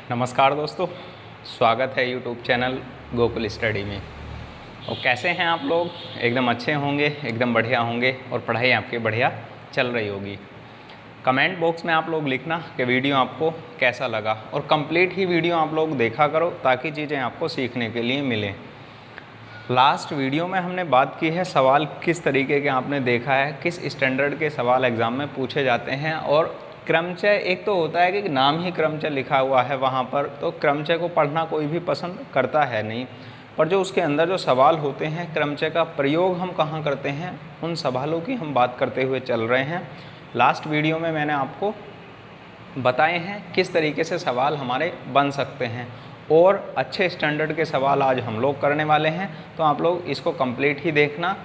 नमस्कार दोस्तों, स्वागत है यूट्यूब चैनल गोकुल स्टडी में। और कैसे हैं आप लोग? एकदम अच्छे होंगे, एकदम बढ़िया होंगे और पढ़ाई आपकी बढ़िया चल रही होगी। कमेंट बॉक्स में आप लोग लिखना कि वीडियो आपको कैसा लगा और कंप्लीट ही वीडियो आप लोग देखा करो ताकि चीज़ें आपको सीखने के लिए मिलें। लास्ट वीडियो में हमने बात की है सवाल किस तरीके के आपने देखा है, किस स्टैंडर्ड के सवाल एग्ज़ाम में पूछे जाते हैं। और क्रमचय एक तो होता है कि नाम ही क्रमचय लिखा हुआ है वहाँ पर, तो क्रमचय को पढ़ना कोई भी पसंद करता है नहीं, पर जो उसके अंदर जो सवाल होते हैं क्रमचय का प्रयोग हम कहाँ करते हैं उन सवालों की हम बात करते हुए चल रहे हैं। लास्ट वीडियो में मैंने आपको बताए हैं किस तरीके से सवाल हमारे बन सकते हैं और अच्छे स्टैंडर्ड के सवाल आज हम लोग करने वाले हैं, तो आप लोग इसको कंप्लीट ही देखना।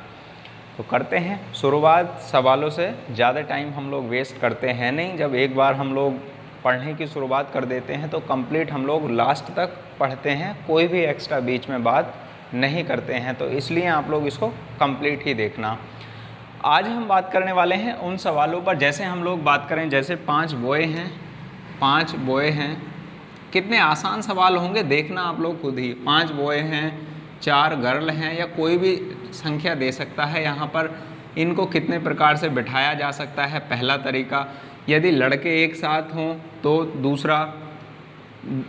तो करते हैं शुरुआत सवालों से। ज़्यादा टाइम हम लोग वेस्ट करते हैं नहीं, जब एक बार हम लोग पढ़ने की शुरुआत कर देते हैं तो कंप्लीट हम लोग लास्ट तक पढ़ते हैं, कोई भी एक्स्ट्रा बीच में बात नहीं करते हैं, तो इसलिए आप लोग इसको कंप्लीट ही देखना। आज हम बात करने वाले हैं उन सवालों पर, जैसे हम लोग बात करें जैसे 5 बॉय हैं, कितने आसान सवाल होंगे देखना आप लोग खुद ही। 5 बॉय हैं, 4 गर्ल हैं, या कोई भी संख्या दे सकता है यहाँ पर। इनको कितने प्रकार से बिठाया जा सकता है, पहला तरीका। यदि लड़के एक साथ हों तो दूसरा,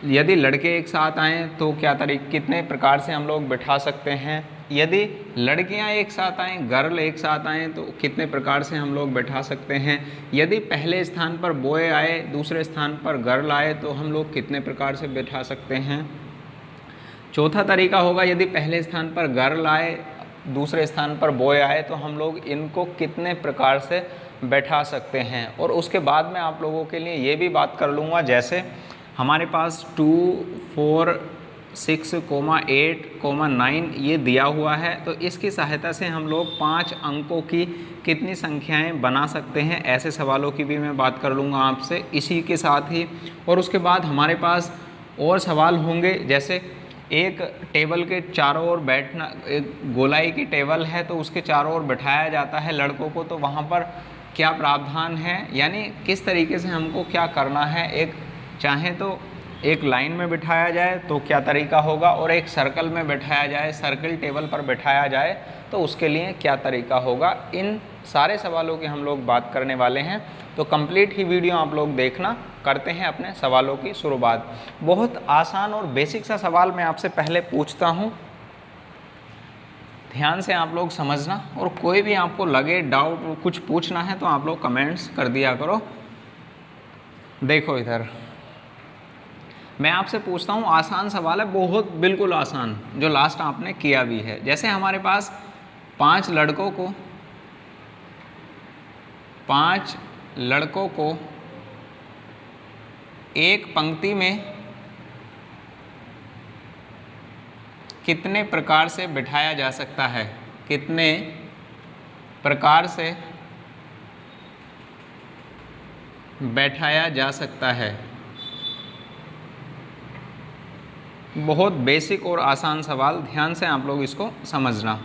यदि लड़के एक साथ आएँ तो क्या कितने प्रकार से हम लोग बिठा सकते हैं। यदि लड़कियां एक साथ आएँ, गर्ल एक साथ आएँ तो कितने प्रकार से हम लोग बैठा सकते हैं। यदि पहले स्थान पर बॉय आए, दूसरे स्थान पर गर्ल आए तो हम लोग कितने प्रकार से बैठा सकते हैं। चौथा तरीका होगा यदि पहले स्थान पर गर्ल आए, दूसरे स्थान पर बॉय आए तो हम लोग इनको कितने प्रकार से बैठा सकते हैं। और उसके बाद में आप लोगों के लिए ये भी बात कर लूँगा, जैसे हमारे पास 2, 4, 6, 8, 9 ये दिया हुआ है, तो इसकी सहायता से हम लोग 5 अंकों की कितनी संख्याएं बना सकते हैं, ऐसे सवालों की भी मैं बात कर लूँगा आपसे इसी के साथ ही। और उसके बाद हमारे पास और सवाल होंगे, जैसे एक टेबल के चारों ओर बैठना, एक गोलाई की टेबल है तो उसके चारों ओर बैठाया जाता है लड़कों को, तो वहाँ पर क्या प्रावधान है, यानी किस तरीके से हमको क्या करना है। एक चाहे तो एक लाइन में बिठाया जाए तो क्या तरीका होगा, और एक सर्कल में बैठाया जाए, सर्कल टेबल पर बैठाया जाए तो उसके लिए क्या तरीका होगा। इन सारे सवालों की हम लोग बात करने वाले हैं, तो कंप्लीट ही वीडियो आप लोग देखना। करते हैं अपने सवालों की शुरुआत। बहुत आसान और बेसिक सा सवाल मैं आपसे पहले पूछता हूँ, ध्यान से आप लोग समझना, और कोई भी आपको लगे डाउट कुछ पूछना है तो आप लोग कमेंट्स कर दिया करो। देखो इधर मैं आपसे पूछता हूँ, आसान सवाल है, बहुत बिल्कुल आसान, जो लास्ट आपने किया भी है। जैसे हमारे पास 5 लड़कों को एक पंक्ति में कितने प्रकार से बिठाया जा सकता है, कितने प्रकार से बैठाया जा सकता है। बहुत बेसिक और आसान सवाल, ध्यान से आप लोग इसको समझना।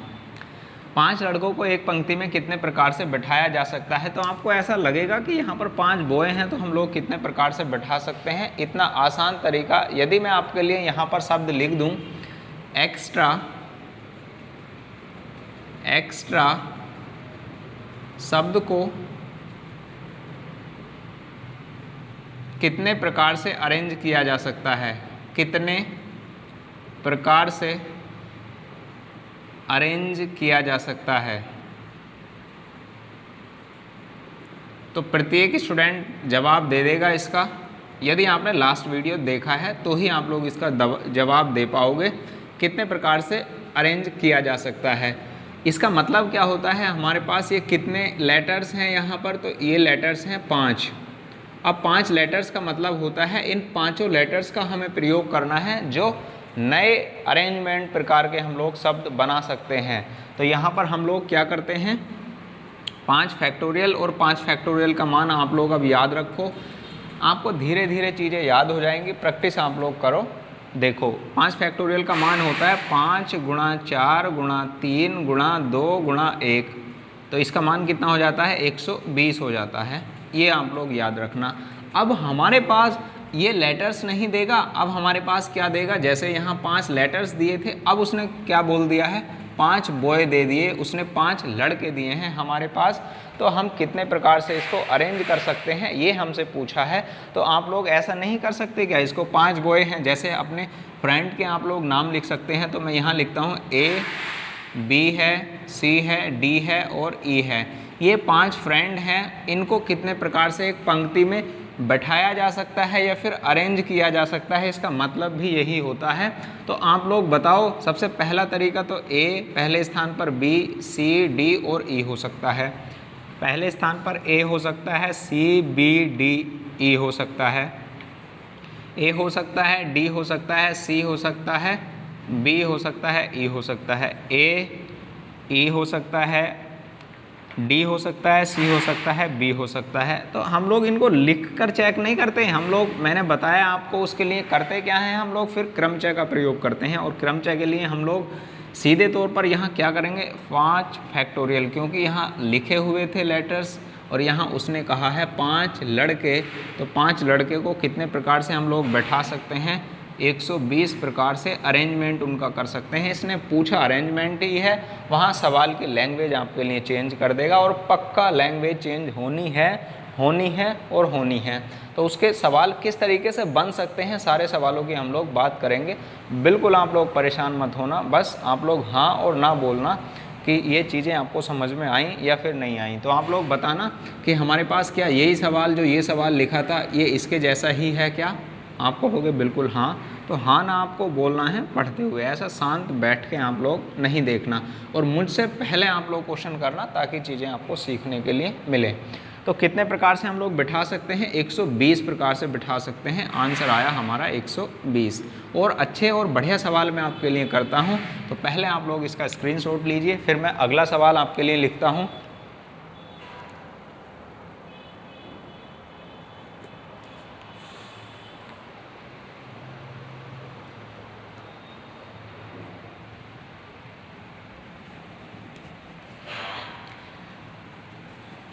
5 लड़कों को एक पंक्ति में कितने प्रकार से बैठाया जा सकता है, तो आपको ऐसा लगेगा कि यहाँ पर 5 बॉय हैं तो हम लोग कितने प्रकार से बैठा सकते हैं। इतना आसान तरीका, यदि मैं आपके लिए यहाँ पर शब्द लिख दूँ एक्स्ट्रा शब्द को कितने प्रकार से अरेंज किया जा सकता है, कितने प्रकार से अरेंज किया जा सकता है, तो प्रत्येक स्टूडेंट जवाब दे देगा इसका। यदि आपने लास्ट वीडियो देखा है तो ही आप लोग इसका जवाब दे पाओगे, कितने प्रकार से अरेंज किया जा सकता है। इसका मतलब क्या होता है, हमारे पास ये कितने लेटर्स हैं यहाँ पर, तो ये लेटर्स हैं 5। अब 5 लेटर्स का मतलब होता है इन 5 लेटर्स का हमें प्रयोग करना है जो नए अरेंजमेंट प्रकार के हम लोग शब्द बना सकते हैं। तो यहाँ पर हम लोग क्या करते हैं, 5 फैक्टोरियल, और 5 फैक्टोरियल का मान आप लोग अब याद रखो, आपको धीरे धीरे चीज़ें याद हो जाएंगी, प्रैक्टिस आप लोग करो। देखो 5 फैक्टोरियल का मान होता है 5 गुणा 4 गुणा 3 गुणा 2 गुणा 1, तो इसका मान कितना हो जाता है, 120 हो जाता है। ये आप लोग याद रखना। अब हमारे पास ये लेटर्स नहीं देगा, अब हमारे पास क्या देगा, जैसे यहाँ 5 लेटर्स दिए थे, अब उसने क्या बोल दिया है, 5 बॉय दे दिए, उसने 5 लड़के दिए हैं हमारे पास। तो हम कितने प्रकार से इसको अरेंज कर सकते हैं ये हमसे पूछा है। तो आप लोग ऐसा नहीं कर सकते क्या, इसको 5 बॉय हैं, जैसे अपने फ्रेंड के आप लोग नाम लिख सकते हैं। तो मैं यहाँ लिखता हूँ A, B है, C है, D है और E है। ये 5 फ्रेंड हैं, इनको कितने प्रकार से एक पंक्ति में बैठाया जा सकता है या फिर अरेंज किया जा सकता है, इसका मतलब भी यही होता है। तो आप लोग बताओ, सबसे पहला तरीका तो A पहले स्थान पर, B, C, D और E हो सकता है। पहले स्थान पर A हो सकता है, C, B, D, E हो सकता है, A हो सकता है, D हो सकता है, C हो सकता है, B हो सकता है, E हो सकता है। A, E हो सकता है, D हो सकता है, C हो सकता है, B हो सकता है। तो हम लोग इनको लिख कर चेक नहीं करते हैं, हम लोग, मैंने बताया आपको, उसके लिए करते क्या है, हम लोग फिर क्रमचय का प्रयोग करते हैं। और क्रमचय के लिए हम लोग सीधे तौर पर यहाँ क्या करेंगे, 5 फैक्टोरियल, क्योंकि यहाँ लिखे हुए थे लेटर्स और यहाँ उसने कहा है 5 लड़के, तो 5 लड़के को कितने प्रकार से हम लोग बैठा सकते हैं, 120 प्रकार से अरेंजमेंट उनका कर सकते हैं। इसने पूछा अरेंजमेंट ही है, वहाँ सवाल की लैंग्वेज आपके लिए चेंज कर देगा और पक्का लैंग्वेज चेंज होनी है और होनी है। तो उसके सवाल किस तरीके से बन सकते हैं, सारे सवालों की हम लोग बात करेंगे। बिल्कुल आप लोग परेशान मत होना, बस आप लोग हाँ और ना बोलना कि ये चीज़ें आपको समझ में आई या फिर नहीं आई। तो आप लोग बताना कि हमारे पास क्या यही सवाल, जो ये सवाल लिखा था, ये इसके जैसा ही है क्या। आप कहोगे बिल्कुल हाँ, तो हाँ ना आपको बोलना है पढ़ते हुए, ऐसा शांत बैठ के आप लोग नहीं देखना। और मुझसे पहले आप लोग क्वेश्चन करना ताकि चीज़ें आपको सीखने के लिए मिले। तो कितने प्रकार से हम लोग बिठा सकते हैं, 120 प्रकार से बिठा सकते हैं। आंसर आया हमारा 120। और अच्छे और बढ़िया सवाल मैं आपके लिए करता हूँ, तो पहले आप लोग इसका स्क्रीनशॉट लीजिए, फिर मैं अगला सवाल आपके लिए लिखता हूँ।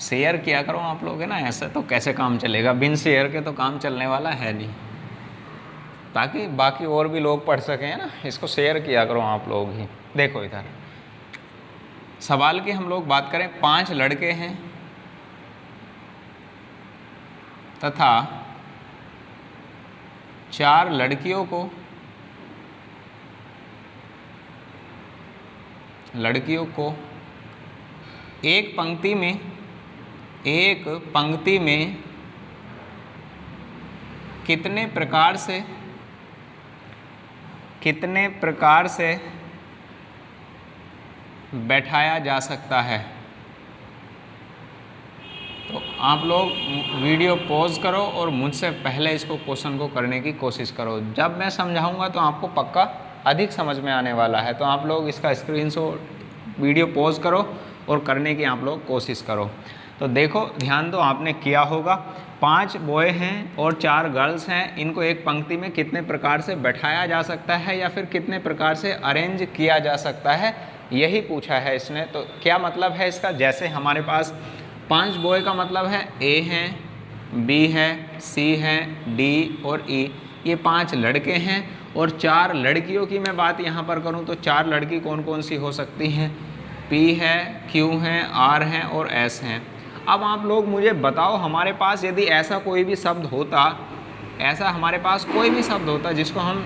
शेयर किया करो आप लोग, है ना, ऐसा तो कैसे काम चलेगा, बिन शेयर के तो काम चलने वाला है नहीं, ताकि बाकी और भी लोग पढ़ सकें, है ना। इसको शेयर किया करो आप लोग ही। देखो इधर सवाल की हम लोग बात करें, 5 लड़के हैं तथा 4 लड़कियों को एक पंक्ति में कितने प्रकार से बैठाया जा सकता है। तो आप लोग वीडियो पॉज करो और मुझसे पहले इसको क्वेश्चन को करने की कोशिश करो। जब मैं समझाऊंगा तो आपको पक्का अधिक समझ में आने वाला है। तो आप लोग इसका स्क्रीनशॉट, वीडियो पॉज करो और करने की आप लोग कोशिश करो। तो देखो, ध्यान दो, आपने किया होगा, 5 बॉय हैं और 4 गर्ल्स हैं, इनको एक पंक्ति में कितने प्रकार से बैठाया जा सकता है या फिर कितने प्रकार से अरेंज किया जा सकता है, यही पूछा है इसने। तो क्या मतलब है इसका, जैसे हमारे पास 5 बॉय का मतलब है A है, B है, C है, D और E, ये 5 लड़के हैं। और 4 लड़कियों की मैं बात यहाँ पर करूँ तो 4 लड़की कौन कौन सी हो सकती हैं, P है, Q है, R है और S हैं। अब आप लोग मुझे बताओ, हमारे पास यदि ऐसा कोई भी शब्द होता, हमारे पास कोई भी शब्द होता जिसको हम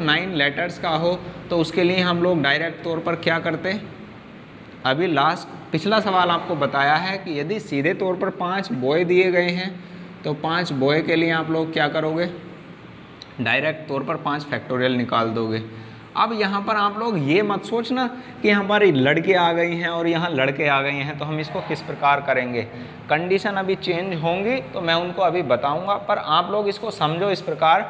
9 लेटर्स का हो, तो उसके लिए हम लोग डायरेक्ट तौर पर क्या करते। अभी पिछला सवाल आपको बताया है कि यदि सीधे तौर पर 5 बॉय दिए गए हैं तो 5 बॉय के लिए आप लोग क्या करोगे, डायरेक्ट तौर पर 5 फैक्टोरियल निकाल दोगे। अब यहाँ पर आप लोग ये मत सोचना कि हमारी लड़के आ गई हैं और यहाँ लड़के आ गए हैं तो हम इसको किस प्रकार करेंगे। कंडीशन अभी चेंज होंगी तो मैं उनको अभी बताऊंगा, पर आप लोग इसको समझो इस प्रकार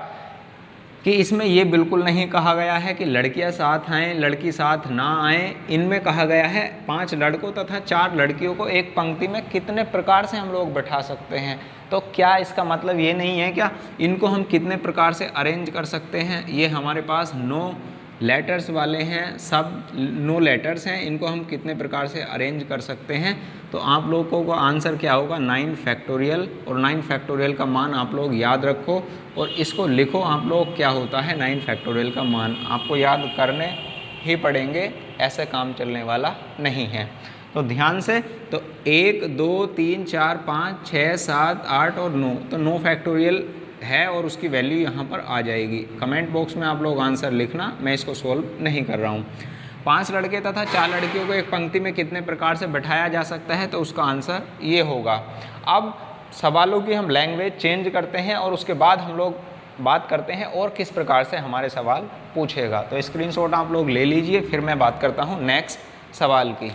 कि इसमें ये बिल्कुल नहीं कहा गया है कि लड़कियां साथ आएँ, लड़की साथ ना आएँ। इनमें कहा गया है 5 लड़कों तथा 4 लड़कियों को एक पंक्ति में कितने प्रकार से हम लोग बैठा सकते हैं। तो क्या इसका मतलब ये नहीं है क्या इनको हम कितने प्रकार से अरेंज कर सकते हैं। ये हमारे पास 9 लेटर्स वाले हैं, सब नो लेटर्स हैं, इनको हम कितने प्रकार से अरेंज कर सकते हैं। तो आप लोगों को आंसर क्या होगा 9 फैक्टोरियल, और 9 फैक्टोरियल का मान आप लोग याद रखो और इसको लिखो आप लोग क्या होता है 9 फैक्टोरियल का मान आपको याद करने ही पड़ेंगे, ऐसे काम चलने वाला नहीं है। तो ध्यान से, तो 1 2 3 4 5 6 7 8 और 9, तो 9 फैक्टोरियल है और उसकी वैल्यू यहाँ पर आ जाएगी। कमेंट बॉक्स में आप लोग आंसर लिखना, मैं इसको सोल्व नहीं कर रहा हूँ। 5 लड़के तथा 4 लड़कियों को एक पंक्ति में कितने प्रकार से बैठाया जा सकता है, तो उसका आंसर ये होगा। अब सवालों की हम लैंग्वेज चेंज करते हैं और उसके बाद हम लोग बात करते हैं और किस प्रकार से हमारे सवाल पूछेगा। तो स्क्रीनशॉट आप लोग ले लीजिए, फिर मैं बात करता हूँ नेक्स्ट सवाल की।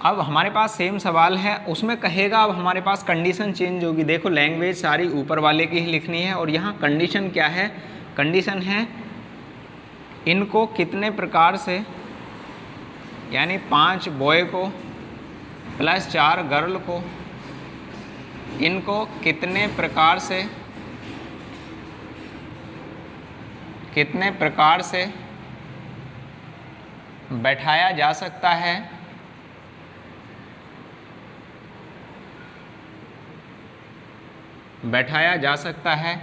अब हमारे पास सेम सवाल है, उसमें कहेगा अब हमारे पास कंडीशन चेंज होगी। देखो लैंग्वेज सारी ऊपर वाले की ही लिखनी है और यहाँ कंडीशन क्या है, कंडीशन है इनको कितने प्रकार से, यानी 5 बॉय को प्लस 4 गर्ल को, इनको कितने प्रकार से बैठाया जा सकता है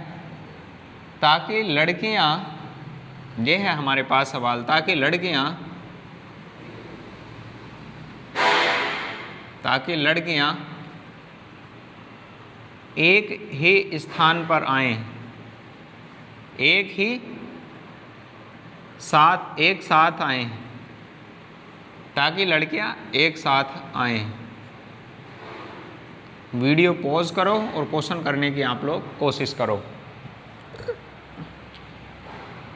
ताकि लड़कियां, ये है हमारे पास सवाल, ताकि लड़कियां एक ही स्थान पर आएं, एक साथ आएं, ताकि लड़कियां एक साथ आएं। वीडियो पॉज करो और क्वेश्चन करने की आप लोग कोशिश करो,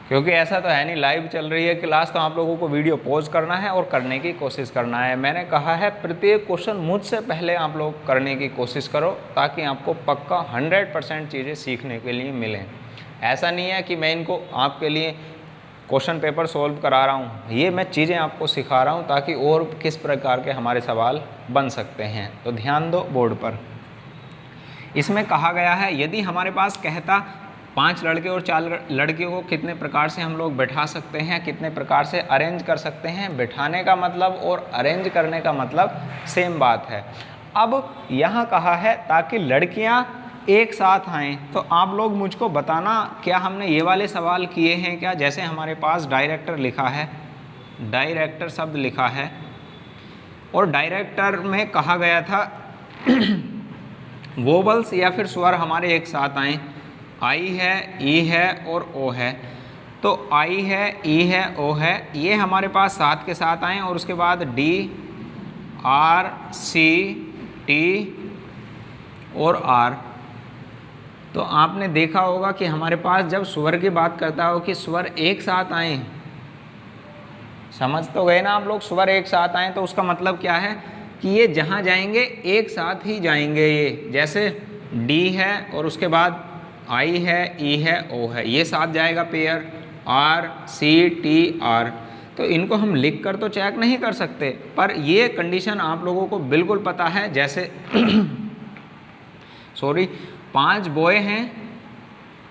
क्योंकि ऐसा तो है नहीं लाइव चल रही है क्लास, तो आप लोगों को वीडियो पॉज करना है और करने की कोशिश करना है। मैंने कहा है प्रत्येक क्वेश्चन मुझसे पहले आप लोग करने की कोशिश करो, ताकि आपको पक्का 100% चीज़ें सीखने के लिए मिलें। ऐसा नहीं है कि मैं इनको आपके लिए क्वेश्चन पेपर सॉल्व करा रहा हूँ, ये मैं चीज़ें आपको सिखा रहा हूँ ताकि और किस प्रकार के हमारे सवाल बन सकते हैं। तो ध्यान दो बोर्ड पर। इसमें कहा गया है यदि हमारे पास कहता 5 लड़के और 4 लड़कियों को कितने प्रकार से हम लोग बैठा सकते हैं, कितने प्रकार से अरेंज कर सकते हैं। बैठाने का मतलब और अरेंज करने का मतलब सेम बात है। अब यहाँ कहा है ताकि लड़कियाँ एक साथ आएँ, तो आप लोग मुझको बताना क्या हमने ये वाले सवाल किए हैं क्या। जैसे हमारे पास डायरेक्टर लिखा है, डायरेक्टर शब्द लिखा है और डायरेक्टर में कहा गया था वोबल्स या फिर स्वर हमारे एक साथ आएँ। आई है, ई है और ओ है, तो आई है, ई है, ओ है, ये हमारे पास साथ के साथ आएँ और उसके बाद डी, आर, सी, टी और आर। तो आपने देखा होगा कि हमारे पास जब स्वर की बात करता हो कि स्वर एक साथ आएँ, समझ तो गए ना आप लोग। स्वर एक साथ आएँ तो उसका मतलब क्या है कि ये जहाँ जाएंगे एक साथ ही जाएंगे। ये जैसे डी है और उसके बाद आई है, ई है, ओ है, ये साथ जाएगा pair, R, C, T, R. तो इनको हम लिख कर तो चेक नहीं कर सकते, पर ये कंडीशन आप लोगों को बिल्कुल पता है। जैसे 5 बॉय हैं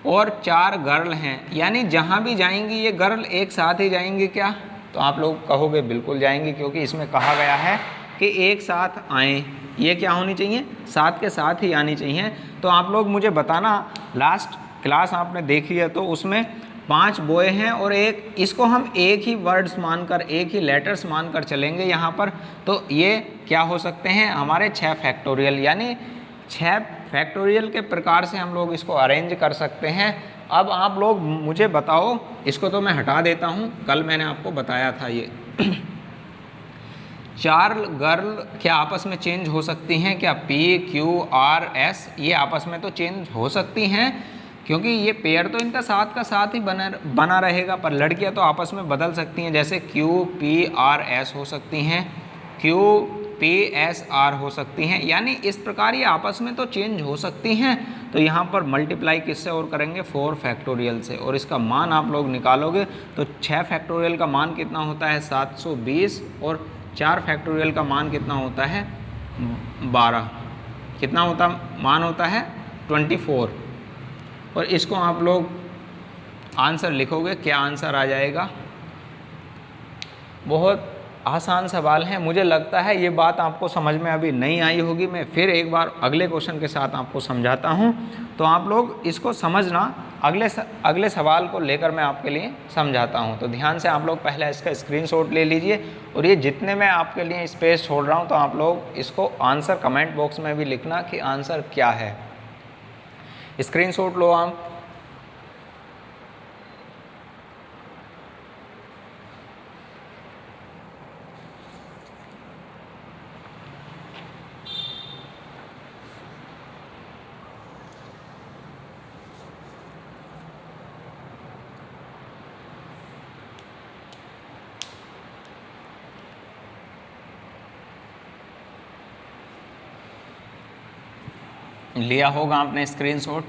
और 4 गर्ल हैं, यानी जहाँ भी जाएंगी ये गर्ल एक साथ ही जाएंगी क्या, तो आप लोग कहोगे बिल्कुल जाएंगी, क्योंकि इसमें कहा गया है कि एक साथ आएँ। ये क्या होनी चाहिए, साथ के साथ ही आनी चाहिए। तो आप लोग मुझे बताना, लास्ट क्लास आपने देखी है तो उसमें 5 बॉय हैं और एक, इसको हम एक ही वर्ड्स मानकर, एक ही लेटर्स मानकर चलेंगे यहाँ पर। तो ये क्या हो सकते हैं हमारे 6 फैक्टोरियल, यानी 6 फैक्टोरियल के प्रकार से हम लोग इसको अरेंज कर सकते हैं। अब आप लोग मुझे बताओ, इसको तो मैं हटा देता हूँ, कल मैंने आपको बताया था ये 4 गर्ल क्या आपस में चेंज हो सकती हैं क्या, P, Q, R, S ये आपस में तो चेंज हो सकती हैं, क्योंकि ये पेयर तो इनका साथ का साथ ही बना रहेगा, पर लड़कियां तो आपस में बदल सकती हैं। जैसे Q, P, R, S हो सकती हैं, Q, P, S, R हो सकती हैं, यानी इस प्रकार ये आपस में तो चेंज हो सकती हैं। तो यहाँ पर मल्टीप्लाई किससे और करेंगे, 4 फैक्टोरियल से, और इसका मान आप लोग निकालोगे तो 6 फैक्टोरियल का मान कितना होता है 720 और 4 फैक्टोरियल का मान कितना होता है 12, कितना होता मान होता है 24। और इसको आप लोग आंसर लिखोगे, क्या आंसर आ जाएगा। बहुत आसान सवाल है। मुझे लगता है ये बात आपको समझ में अभी नहीं आई होगी। मैं फिर एक बार अगले क्वेश्चन के साथ आपको समझाता हूँ, तो आप लोग इसको समझना। अगले सवाल को लेकर मैं आपके लिए समझाता हूँ। तो ध्यान से आप लोग पहले इसका स्क्रीनशॉट ले लीजिए, और ये जितने मैं आपके लिए स्पेस छोड़ रहा हूँ, तो आप लोग इसको आंसर कमेंट बॉक्स में भी लिखना कि आंसर क्या है। स्क्रीनशॉट लो आप। लिया होगा आपने स्क्रीनशॉट।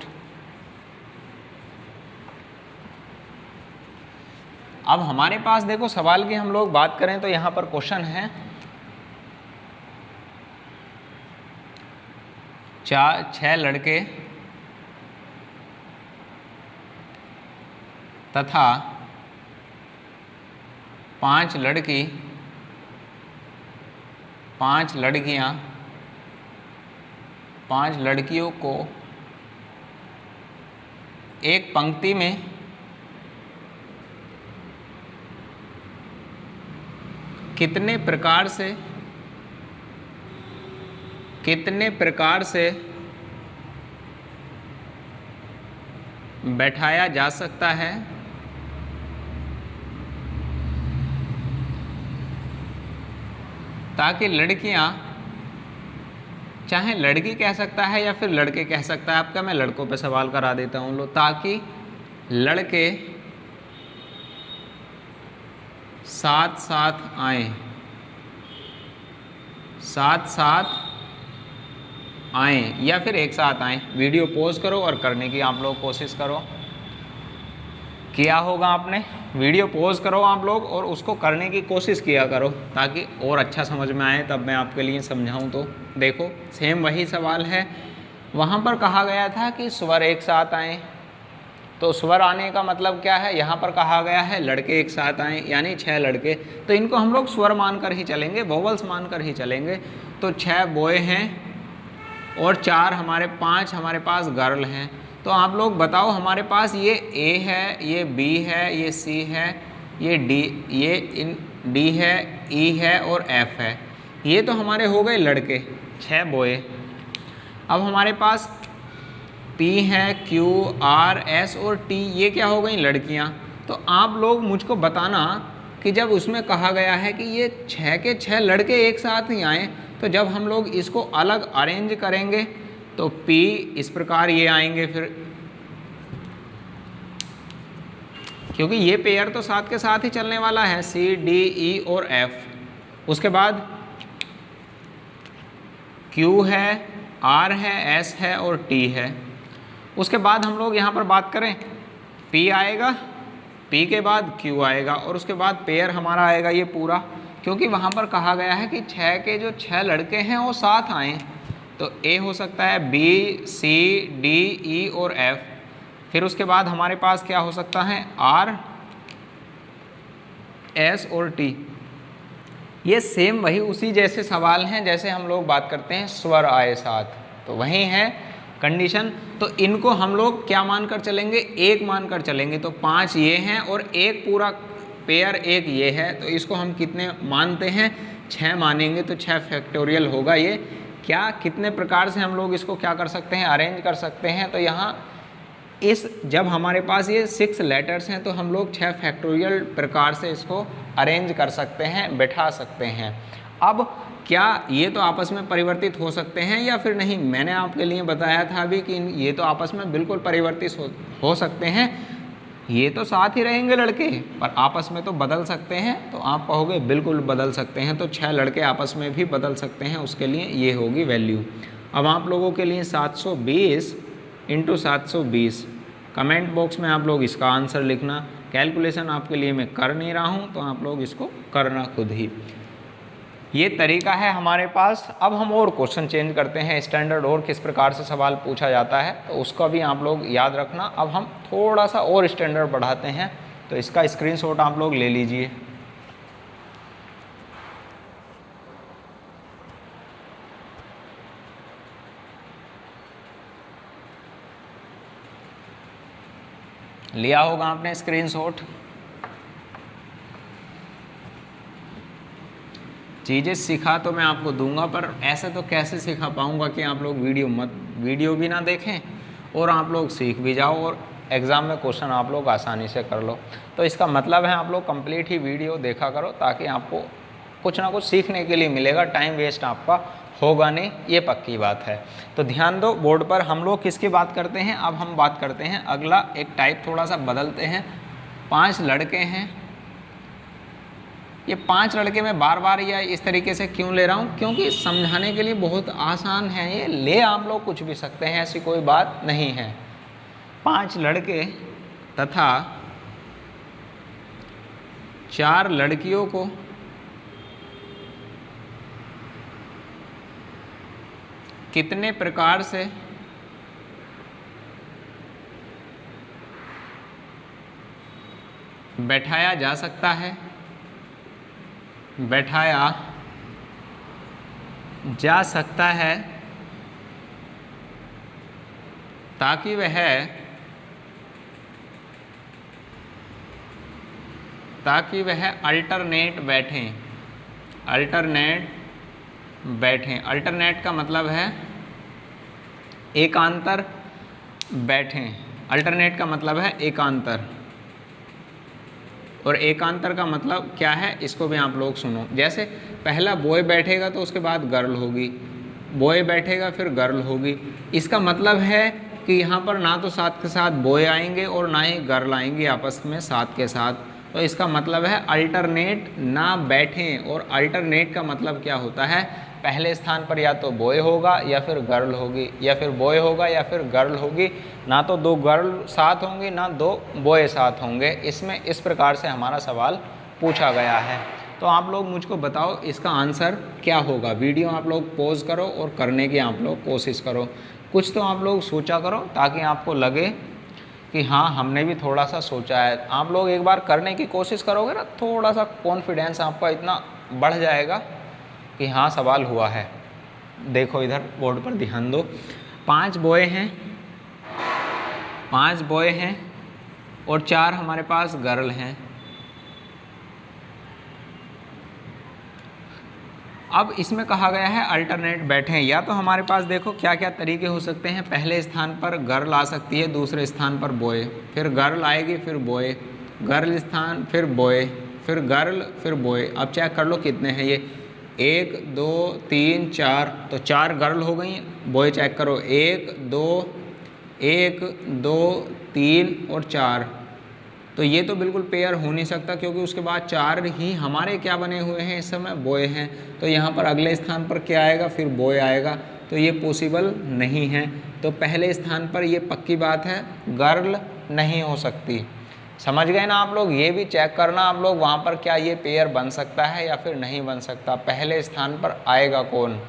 अब हमारे पास देखो सवाल की हम लोग बात करें तो यहाँ पर क्वेश्चन है 6 लड़के तथा 5 लड़की 5 लड़कियाँ 5 लड़कियों को एक पंक्ति में कितने प्रकार से बैठाया जा सकता है ताकि लड़कियां, चाहे लड़की कह सकता है या फिर लड़के कह सकता है, आपका मैं लड़कों पे सवाल करा देता हूँ लो, ताकि लड़के साथ साथ आएं या फिर एक साथ आएं। वीडियो पॉज करो और करने की आप लोग कोशिश करो। किया होगा आपने, वीडियो पॉज करो आप लोग और उसको करने की कोशिश किया करो ताकि और अच्छा समझ में आए, तब मैं आपके लिए समझाऊं। तो देखो सेम वही सवाल है। वहाँ पर कहा गया था कि स्वर एक साथ आएँ, तो स्वर आने का मतलब क्या है, यहाँ पर कहा गया है लड़के एक साथ आएँ, यानी 6 लड़के, तो इनको हम लोग स्वर मानकर ही चलेंगे, वोवल्स मानकर ही चलेंगे। तो 6 बॉय हैं और 5 हमारे पास गर्ल हैं। तो आप लोग बताओ हमारे पास ये ए है, ये बी है, ये सी है, ये डी है, ई है और एफ है। ये तो हमारे हो गए लड़के 6 बॉय। अब हमारे पास पी है, क्यू, आर, एस और टी, ये क्या हो गई लड़कियां। तो आप लोग मुझको बताना कि जब उसमें कहा गया है कि ये 6 के 6 लड़के एक साथ ही आए, तो जब हम लोग इसको अलग अरेंज करेंगे तो P इस प्रकार ये आएंगे, फिर क्योंकि ये पेयर तो साथ के साथ ही चलने वाला है, C, D, E और F। उसके बाद Q है, R है, S है और T है। उसके बाद हम लोग यहाँ पर बात करें, P आएगा, P के बाद Q आएगा और उसके बाद पेयर हमारा आएगा ये पूरा, क्योंकि वहाँ पर कहा गया है कि 6 के जो 6 लड़के हैं वो साथ आएँ। तो A हो सकता है B, C, D, E और F। फिर उसके बाद हमारे पास क्या हो सकता है R, S और T। ये सेम वही उसी जैसे सवाल हैं जैसे हम लोग बात करते हैं स्वर आए साथ, तो वही है कंडीशन। तो इनको हम लोग क्या मानकर चलेंगे, एक मानकर चलेंगे। तो 5 ये हैं और एक पूरा पेयर एक ये है, तो इसको हम कितने मानते हैं, 6 मानेंगे। तो 6 फैक्टोरियल होगा ये। क्या कितने प्रकार से हम लोग इसको क्या कर सकते हैं, अरेंज कर सकते हैं। तो यहाँ जब हमारे पास ये 6 लेटर्स हैं तो हम लोग 6 फैक्टोरियल प्रकार से इसको अरेंज कर सकते हैं, बैठा सकते हैं। अब क्या ये तो आपस में परिवर्तित हो सकते हैं या फिर नहीं, मैंने आपके लिए बताया था अभी कि ये तो आपस में बिल्कुल परिवर्तित हो सकते हैं। ये तो साथ ही रहेंगे लड़के, पर आपस में तो बदल सकते हैं। तो आप कहोगे बिल्कुल बदल सकते हैं, तो 6 लड़के आपस में भी बदल सकते हैं, उसके लिए ये होगी वैल्यू। अब आप लोगों के लिए 720 × 720 कमेंट बॉक्स में आप लोग इसका आंसर लिखना। कैलकुलेशन आपके लिए मैं कर नहीं रहा हूँ, तो आप लोग इसको करना खुद ही। ये तरीका है हमारे पास। अब हम और क्वेश्चन चेंज करते हैं, स्टैंडर्ड और किस प्रकार से सवाल पूछा जाता है, तो उसका भी आप लोग याद रखना। अब हम थोड़ा सा और स्टैंडर्ड बढ़ाते हैं, तो इसका स्क्रीनशॉट आप लोग ले लीजिए। लिया होगा आपने स्क्रीनशॉट। चीज़ें सिखा तो मैं आपको दूंगा, पर ऐसे तो कैसे सिखा पाऊंगा कि आप लोग वीडियो भी ना देखें और आप लोग सीख भी जाओ और एग्ज़ाम में क्वेश्चन आप लोग आसानी से कर लो। तो इसका मतलब है आप लोग कंप्लीट ही वीडियो देखा करो, ताकि आपको कुछ ना कुछ सीखने के लिए मिलेगा, टाइम वेस्ट आपका होगा नहीं, ये पक्की बात है। तो ध्यान दो बोर्ड पर। हम लोग किसकी बात करते हैं, अब हम बात करते हैं अगला एक टाइप, थोड़ा सा बदलते हैं। 5 लड़के हैं। ये 5 लड़के मैं बार बार या इस तरीके से क्यों ले रहा हूँ, क्योंकि समझाने के लिए बहुत आसान है ये, ले आप लोग कुछ भी सकते हैं, ऐसी कोई बात नहीं है। 5 लड़के तथा 4 लड़कियों को कितने प्रकार से बैठाया जा सकता है, बैठाया जा सकता है, ताकि वह अल्टरनेट बैठें। अल्टरनेट का मतलब है एकांतर बैठें। अल्टरनेट का मतलब है एकांतर, और एकांतर का मतलब क्या है, इसको भी आप लोग सुनो। जैसे पहला बॉय बैठेगा तो उसके बाद गर्ल होगी, बॉय बैठेगा फिर गर्ल होगी। इसका मतलब है कि यहाँ पर ना तो साथ के साथ बॉय आएंगे और ना ही गर्ल आएंगी आपस में साथ के साथ। तो इसका मतलब है अल्टरनेट ना बैठें। और अल्टरनेट का मतलब क्या होता है, पहले स्थान पर या तो बॉय होगा या फिर गर्ल होगी, या फिर बॉय होगा या फिर गर्ल होगी, ना तो 2 गर्ल साथ होंगी ना 2 बॉय साथ होंगे। इसमें इस प्रकार से हमारा सवाल पूछा गया है। तो आप लोग मुझको बताओ इसका आंसर क्या होगा। वीडियो आप लोग पॉज करो और करने की आप लोग कोशिश करो, कुछ तो आप लोग सोचा करो, ताकि आपको लगे कि हाँ हमने भी थोड़ा सा सोचा है। आप लोग एक बार करने की कोशिश करोगे ना, थोड़ा सा कॉन्फिडेंस आपका इतना बढ़ जाएगा कि हाँ सवाल हुआ है। देखो इधर बोर्ड पर ध्यान दो। 5 बॉय हैं और 4 हमारे पास गर्ल हैं। अब इसमें कहा गया है अल्टरनेट बैठें। या तो हमारे पास देखो क्या क्या तरीके हो सकते हैं। पहले स्थान पर गर्ल आ सकती है, दूसरे स्थान पर बॉय, फिर गर्ल आएगी, फिर बॉय, गर्ल स्थान, फिर बॉय, फिर गर्ल, फिर बॉय। अब चेक कर लो कितने हैं ये, 1 2 3 4, तो 4 गर्ल हो गई। बॉय चेक करो, 1 2 3 और 4। तो ये तो बिल्कुल पेयर हो नहीं सकता, क्योंकि उसके बाद 4 ही हमारे क्या बने हुए हैं इस समय, बॉय हैं। तो यहाँ पर अगले स्थान पर क्या आएगा, फिर बॉय आएगा। तो ये पॉसिबल नहीं है। तो पहले स्थान पर ये पक्की बात है, गर्ल नहीं हो सकती। समझ गए ना आप लोग। ये भी चेक करना आप लोग वहाँ पर क्या ये पेयर बन सकता है या फिर नहीं बन सकता, पहले स्थान पर आएगा कौन।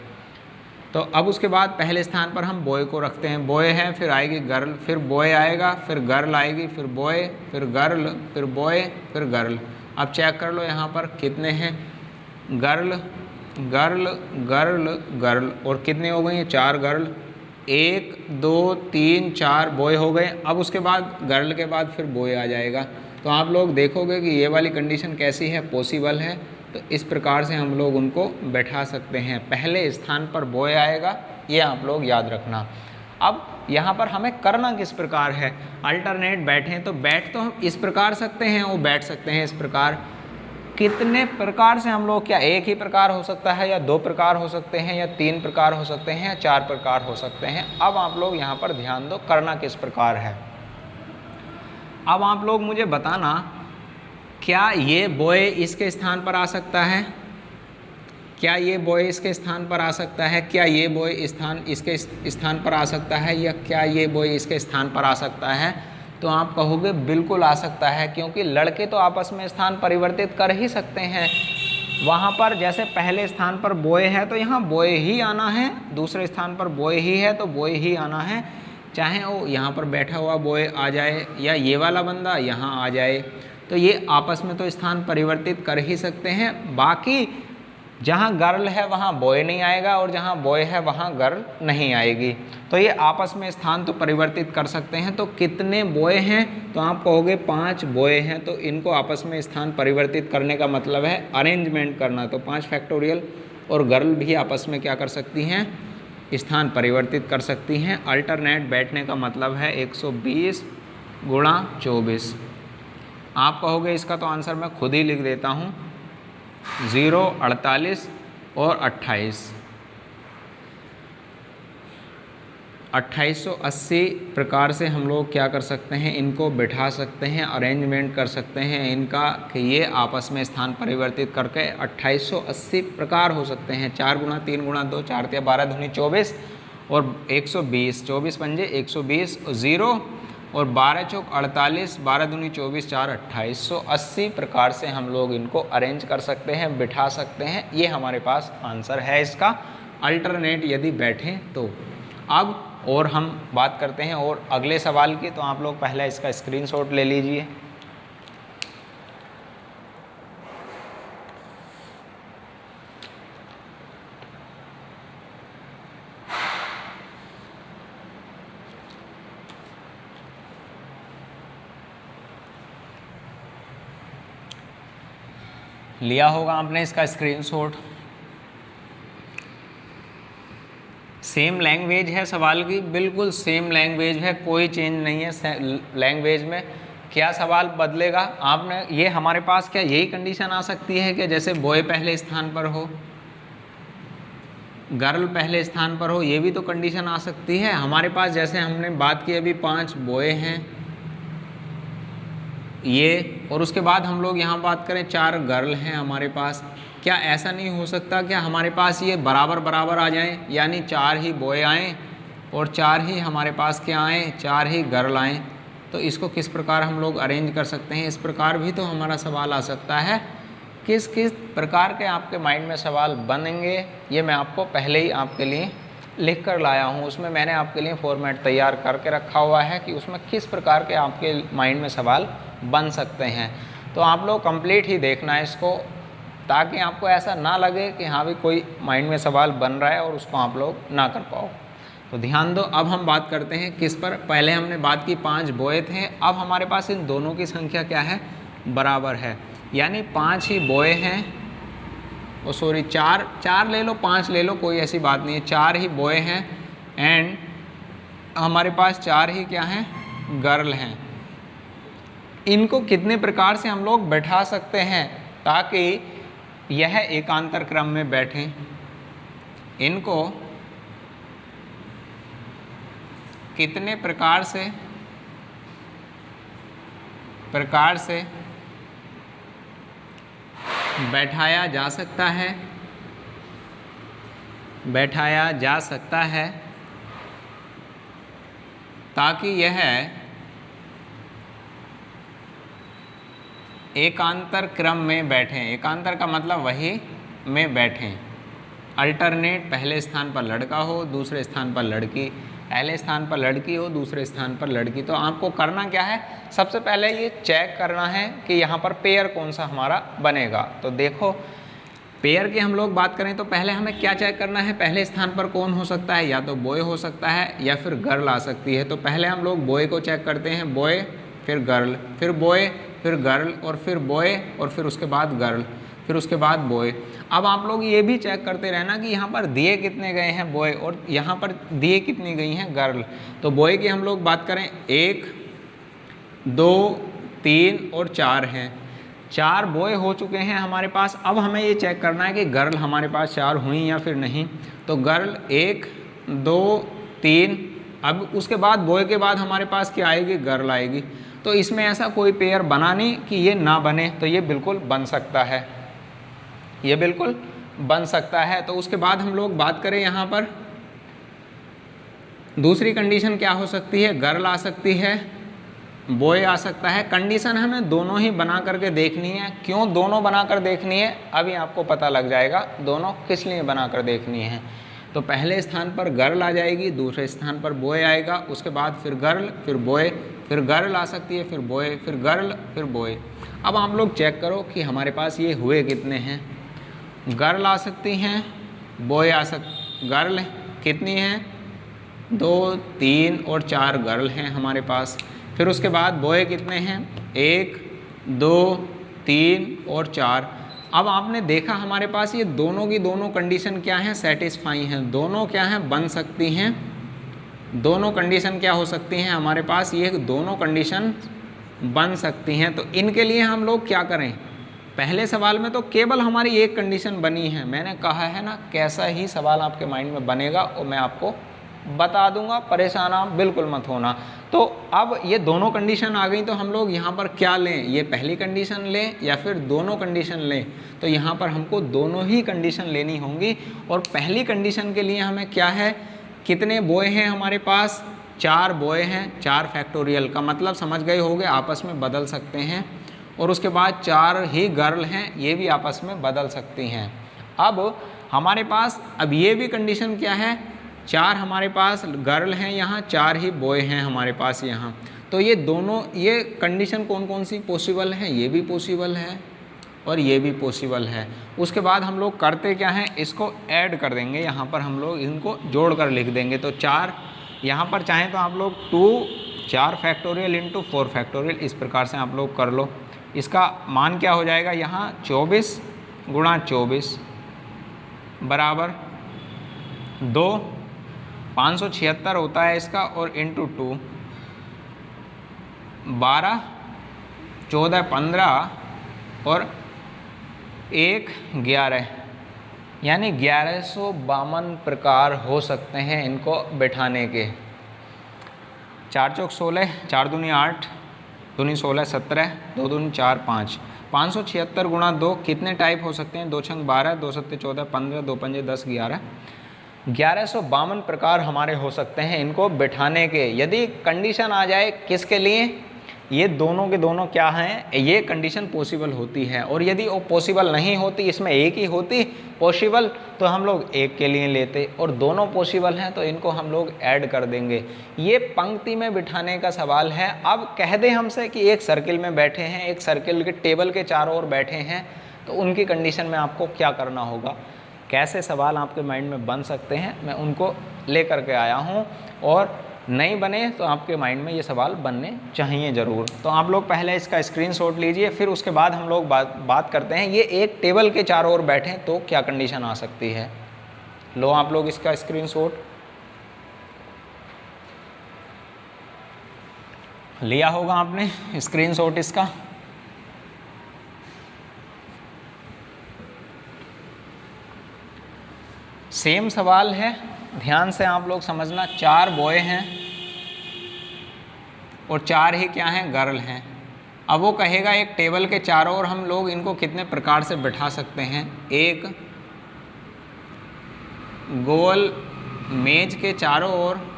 तो अब उसके बाद पहले स्थान पर हम बॉय को रखते हैं। बॉय है, फिर आएगी गर्ल, फिर बॉय आएगा, फिर गर्ल आएगी, फिर बॉय, फिर गर्ल, फिर बॉय, फिर गर्ल। अब चेक कर लो यहाँ पर कितने हैं, गर्ल गर्ल गर्ल गर्ल, और कितने हो गई हैं, 4 गर्ल, 1 2 3 4 बॉय हो गए। अब उसके बाद गर्ल के बाद फिर बॉय आ जाएगा। तो आप लोग देखोगे कि ये वाली कंडीशन कैसी है, पॉसिबल है। तो इस प्रकार से हम लोग उनको बैठा सकते हैं। पहले स्थान पर बॉय आएगा, ये आप लोग याद रखना। अब यहाँ पर हमें करना किस प्रकार है, अल्टरनेट बैठें, तो बैठ तो हम इस प्रकार सकते हैं, वो बैठ सकते हैं इस प्रकार। कितने प्रकार से हम लोग, क्या एक ही प्रकार हो सकता है, या 2 प्रकार हो सकते हैं, या 3 प्रकार हो सकते हैं, या 4 प्रकार हो सकते हैं। अब आप लोग यहाँ पर ध्यान दो, करना किस प्रकार है। अब आप लोग मुझे बताना, क्या ये बॉय इसके स्थान पर आ सकता है, क्या ये बॉय इसके स्थान पर आ सकता है, क्या ये बॉय इसके स्थान पर आ सकता है, या क्या ये बॉय इसके स्थान पर आ सकता है। तो आप कहोगे बिल्कुल आ सकता है, क्योंकि लड़के तो आपस में स्थान परिवर्तित कर ही सकते हैं। वहाँ पर जैसे पहले स्थान पर बॉय है तो यहाँ बॉय ही आना है, दूसरे स्थान पर बॉय ही है तो बॉय ही आना है, चाहे वो यहाँ पर बैठा हुआ बॉय आ जाए या ये वाला बंदा यहाँ आ जाए, तो ये आपस में तो स्थान परिवर्तित कर ही सकते हैं। बाकी जहाँ गर्ल है वहाँ बॉय नहीं आएगा और जहाँ बॉय है वहाँ गर्ल नहीं आएगी, तो ये आपस में स्थान तो परिवर्तित कर सकते हैं। तो कितने बॉय हैं, तो आप कहोगे 5 बॉय हैं, तो इनको आपस में स्थान परिवर्तित करने का मतलब है अरेंजमेंट करना। तो 5 फैक्टोरियल और गर्ल भी आपस में क्या कर सकती हैं, स्थान परिवर्तित कर सकती हैं। अल्टरनेट बैठने का मतलब है 120 गुणा 24। आप कहोगे इसका तो आंसर मैं खुद ही लिख देता हूँ, 0, 48 और 28। 2880 प्रकार से हम लोग क्या कर सकते हैं, इनको बिठा सकते हैं, अरेंजमेंट कर सकते हैं इनका कि ये आपस में स्थान परिवर्तित करके 2880 प्रकार हो सकते हैं। 4 गुना 3 गुना 2, 4 तिया 12 दूनी 24 और 120, 24 पंजे 120, 0 और 12 चौक 48, 12 दूनी 24, 4 2880 प्रकार से हम लोग इनको अरेंज कर सकते हैं, बिठा सकते हैं। ये हमारे पास आंसर है इसका, अल्टरनेट यदि बैठें तो। अब और हम बात करते हैं और अगले सवाल की, तो आप लोग पहले इसका स्क्रीनशॉट ले लीजिए। लिया होगा आपने इसका स्क्रीनशॉट। सेम लैंग्वेज है सवाल की, बिल्कुल सेम लैंग्वेज है, कोई चेंज नहीं है लैंग्वेज में। क्या सवाल बदलेगा, आपने ये हमारे पास क्या यही कंडीशन आ सकती है कि जैसे बॉय पहले स्थान पर हो, गर्ल पहले स्थान पर हो, ये भी तो कंडीशन आ सकती है हमारे पास। जैसे हमने बात की अभी 5 बॉय हैं ये, और उसके बाद हम लोग यहाँ बात करें 4 गर्ल हैं हमारे पास। क्या ऐसा नहीं हो सकता क्या हमारे पास ये बराबर बराबर आ जाएं, यानी 4 ही बॉय आएँ और 4 ही हमारे पास क्या आएँ, 4 ही गर्ल आएँ। तो इसको किस प्रकार हम लोग अरेंज कर सकते हैं, इस प्रकार भी तो हमारा सवाल आ सकता है। किस किस प्रकार के आपके माइंड में सवाल बनेंगे, ये मैं आपको पहले ही आपके लिए लिख कर लाया हूँ। उसमें मैंने आपके लिए फॉर्मेट तैयार करके रखा हुआ है कि उसमें किस प्रकार के आपके माइंड में सवाल बन सकते हैं। तो आप लोग कंप्लीट ही देखना है इसको, ताकि आपको ऐसा ना लगे कि हाँ भी कोई माइंड में सवाल बन रहा है और उसको आप लोग ना कर पाओ। तो ध्यान दो, अब हम बात करते हैं किस पर। पहले हमने बात की 5 बॉय थे, अब हमारे पास इन दोनों की संख्या क्या है, बराबर है, यानी 5 ही बॉय हैं, ओ सॉरी 4 ले लो 5 ले लो, कोई ऐसी बात नहीं है, 4 ही बॉय हैं एंड हमारे पास 4 ही क्या हैं, गर्ल हैं। इनको कितने प्रकार से हम लोग बैठा सकते हैं ताकि यह एकांतर क्रम में बैठें। इनको कितने प्रकार से बैठाया जा सकता है ताकि यह एकांतर क्रम में बैठें। एकांतर का मतलब वही में बैठें। अल्टरनेट, पहले स्थान पर लड़का हो दूसरे स्थान पर लड़की, पहले स्थान पर लड़की हो दूसरे स्थान पर लड़की। तो आपको करना क्या है, सबसे पहले ये चेक करना है कि यहाँ पर पेयर कौन सा हमारा बनेगा। तो देखो पेयर की हम लोग बात करें तो पहले हमें क्या चेक करना है, पहले स्थान पर कौन हो सकता है, या तो बॉय हो सकता है या फिर गर्ल आ सकती है। तो पहले हम लोग बॉय को चेक करते हैं, बॉय फिर गर्ल फिर बॉय फिर गर्ल और फिर बॉय और फिर उसके बाद गर्ल फिर उसके बाद बॉय। अब आप लोग ये भी चेक करते रहना कि यहाँ पर दिए कितने गए हैं बॉय और यहाँ पर दिए कितनी गई हैं गर्ल। तो बॉय की हम लोग बात करें 1 2 3 और 4 हैं, 4 बॉय हो चुके हैं हमारे पास। अब हमें ये चेक करना है कि गर्ल हमारे पास 4 हुई या फिर नहीं। तो गर्ल 1 2 3, अब उसके बाद बॉय के बाद हमारे पास क्या आएगी, गर्ल आएगी। तो इसमें ऐसा कोई पेयर बना नहीं कि ये ना बने, तो ये बिल्कुल बन सकता है, ये बिल्कुल बन सकता है। तो उसके बाद हम लोग बात करें यहाँ पर दूसरी कंडीशन क्या हो सकती है, गर्ल आ सकती है बॉय आ सकता है। कंडीशन हमें दोनों ही बना करके देखनी है। क्यों दोनों बना कर देखनी है, अभी आपको पता लग जाएगा दोनों किस लिए बना कर देखनी है। तो पहले स्थान पर गर्ल आ जाएगी, दूसरे स्थान पर बॉय आएगा, उसके बाद फिर गर्ल, फिर बॉय, फिर गर्ल आ सकती है, फिर बॉय, फिर गर्ल, फिर बॉय। अब आप लोग चेक करो कि हमारे पास ये हुए कितने हैं। गर्ल आ सकती हैं, बॉय गर्ल कितनी हैं, 2, 3 और 4 गर्ल हैं हमारे पास। फिर उसके बाद बॉय कितने हैं, 1, 2, 3 और 4। अब आपने देखा हमारे पास ये दोनों की दोनों कंडीशन क्या हैं, सेटिस्फाई हैं। दोनों क्या हैं, बन सकती हैं। दोनों कंडीशन क्या हो सकती हैं हमारे पास, ये दोनों कंडीशन बन सकती हैं। तो इनके लिए हम लोग क्या करें, पहले सवाल में तो केवल हमारी एक कंडीशन बनी है। मैंने कहा है ना, कैसा ही सवाल आपके माइंड में बनेगा और मैं आपको बता दूंगा, परेशान आप बिल्कुल मत होना। तो अब ये दोनों कंडीशन आ गई, तो हम लोग यहाँ पर क्या लें, ये पहली कंडीशन लें या फिर दोनों कंडीशन लें। तो यहाँ पर हमको दोनों ही कंडीशन लेनी होंगी। और पहली कंडीशन के लिए हमें क्या है, कितने बॉय हैं हमारे पास, 4 बॉय हैं। 4 फैक्टोरियल का मतलब समझ गए होंगे, आपस में बदल सकते हैं। और उसके बाद 4 ही गर्ल हैं, ये भी आपस में बदल सकती हैं। अब हमारे पास अब ये भी कंडीशन क्या है, 4 हमारे पास गर्ल हैं यहाँ, 4 ही बॉय हैं हमारे पास यहाँ। तो ये दोनों, ये कंडीशन कौन कौन सी पॉसिबल है, ये भी पॉसिबल है और ये भी पॉसिबल है। उसके बाद हम लोग करते क्या हैं, इसको ऐड कर देंगे, यहाँ पर हम लोग इनको जोड़ कर लिख देंगे। तो 4 यहाँ पर चाहें तो आप लोग 4 फैक्टोरियल इंटू 4 फैक्टोरियल, इस प्रकार से आप लोग कर लो। इसका मान क्या हो जाएगा, यहाँ 24 गुणा 24 बराबर 2, 576 होता है इसका, और इंटू 2, 12, 14, 15 और 1, 11, यानी 1152 प्रकार हो सकते हैं इनको बैठाने के। 4 चौक 16, 4 दूनी 8, दूनी 16, 17, 2 दूनी 4, 5, 576 गुणा 2 कितने टाइप हो सकते हैं, 2 छंग 12, 2 सत्ते 14, 15, 2 पंजे 10, 11, 1152 प्रकार हमारे हो सकते हैं इनको बैठाने के। यदि कंडीशन आ जाए किसके लिए, ये दोनों के दोनों क्या हैं, ये कंडीशन पॉसिबल होती है। और यदि वो पॉसिबल नहीं होती, इसमें एक ही होती पॉसिबल, तो हम लोग एक के लिए लेते, और दोनों पॉसिबल हैं तो इनको हम लोग ऐड कर देंगे। ये पंक्ति में बिठाने का सवाल है। अब कह दें हमसे कि एक सर्किल में बैठे हैं, एक सर्किल के टेबल के चारों ओर बैठे हैं, तो उनकी कंडीशन में आपको क्या करना होगा, कैसे सवाल आपके माइंड में बन सकते हैं, मैं उनको ले करके आया हूँ। और नहीं बने तो आपके माइंड में ये सवाल बनने चाहिए ज़रूर। तो आप लोग पहले इसका स्क्रीनशॉट लीजिए, फिर उसके बाद हम लोग बात करते हैं ये एक टेबल के चारों ओर बैठे तो क्या कंडीशन आ सकती है। लो आप लोग इसका स्क्रीनशॉट लिया होगा आपने, स्क्रीनशॉट इसका। सेम सवाल है, ध्यान से आप लोग समझना। 4 बॉय हैं और 4 ही क्या हैं, गर्ल हैं। अब वो कहेगा एक टेबल के चारों ओर हम लोग इनको कितने प्रकार से बैठा सकते हैं। एक गोल मेज के चारों ओर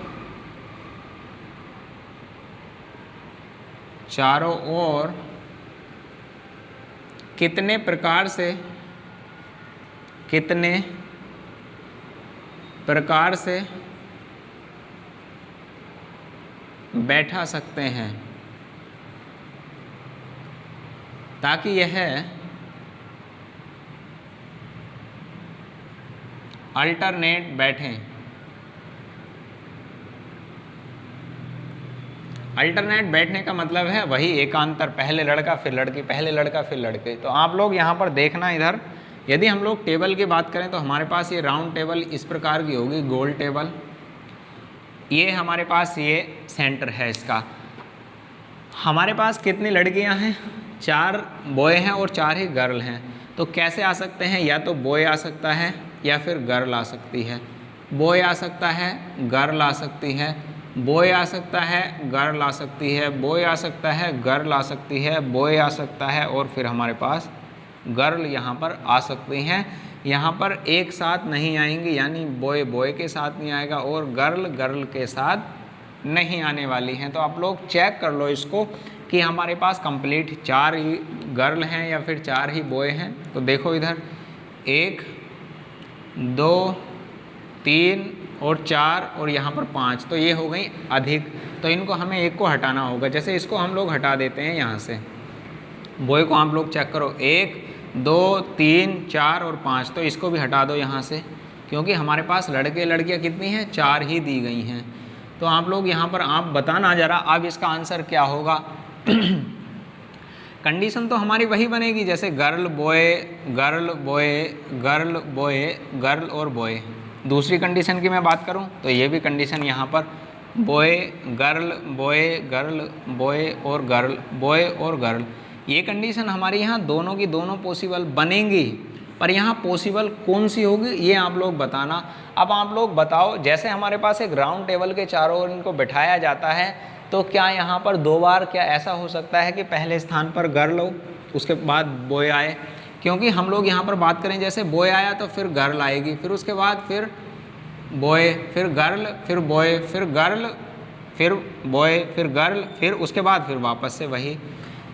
कितने प्रकार से बैठा सकते हैं ताकि यह अल्टरनेट बैठें। अल्टरनेट बैठने का मतलब है वही एकांतर, पहले लड़का फिर लड़की, पहले लड़का फिर लड़के। तो आप लोग यहाँ पर देखना इधर, यदि हम लोग टेबल की बात करें तो हमारे पास ये राउंड टेबल इस प्रकार की होगी, गोल टेबल। ये हमारे पास ये सेंटर है इसका। हमारे पास कितनी लड़कियां हैं, 4 बॉय हैं और 4 ही गर्ल हैं। तो कैसे आ सकते हैं, या तो बॉय आ सकता है या फिर गर्ल आ सकती है। बॉय आ सकता है, गर्ल आ सकती है, बॉय आ सकता है, गर्ल आ सकती है, बॉय आ सकता है, गर्ल आ सकती है, बॉय आ सकता है, और फिर हमारे पास गर्ल यहाँ पर आ सकती हैं। यहाँ पर एक साथ नहीं आएंगी, यानी बॉय बॉय के साथ नहीं आएगा और गर्ल गर्ल के साथ नहीं आने वाली हैं। तो आप लोग चेक कर लो इसको कि हमारे पास कंप्लीट 4 ही गर्ल हैं या फिर 4 ही बॉय हैं। तो देखो इधर 1 2 3 और 4 और यहाँ पर 5, तो ये हो गई अधिक। तो इनको हमें एक को हटाना होगा। जैसे इसको हम लोग हटा देते हैं यहाँ से, बॉय को आप लोग चेक करो 1 2 3 4 और 5, तो इसको भी हटा दो यहाँ से, क्योंकि हमारे पास लड़के लड़कियाँ कितनी हैं, 4 ही दी गई हैं। तो आप लोग यहाँ पर आप बताना ज़रा अब इसका आंसर क्या होगा। कंडीशन तो हमारी वही बनेगी जैसे girl boy girl boy girl boy girl और बॉय। दूसरी कंडीशन की मैं बात करूं तो ये भी कंडीशन यहाँ पर बॉय गर्ल बॉय और गर्ल बॉय और गर्ल, ये कंडीशन हमारे यहाँ दोनों की दोनों पॉसिबल बनेंगी। पर यहाँ पॉसिबल कौन सी होगी ये आप लोग बताना। अब आप लोग बताओ, जैसे हमारे पास एक राउंड टेबल के चारों ओर इनको बिठाया जाता है, तो क्या यहाँ पर 2 बार क्या ऐसा हो सकता है कि पहले स्थान पर गर्ल हो उसके बाद बॉय आए? क्योंकि हम लोग यहाँ पर बात करें जैसे बॉय आया तो फिर गर्ल आएगी, फिर उसके बाद फिर बॉय, फिर गर्ल, फिर बॉय, फिर गर्ल, फिर बॉय, फिर गर्ल, फिर उसके बाद फिर वापस से वही।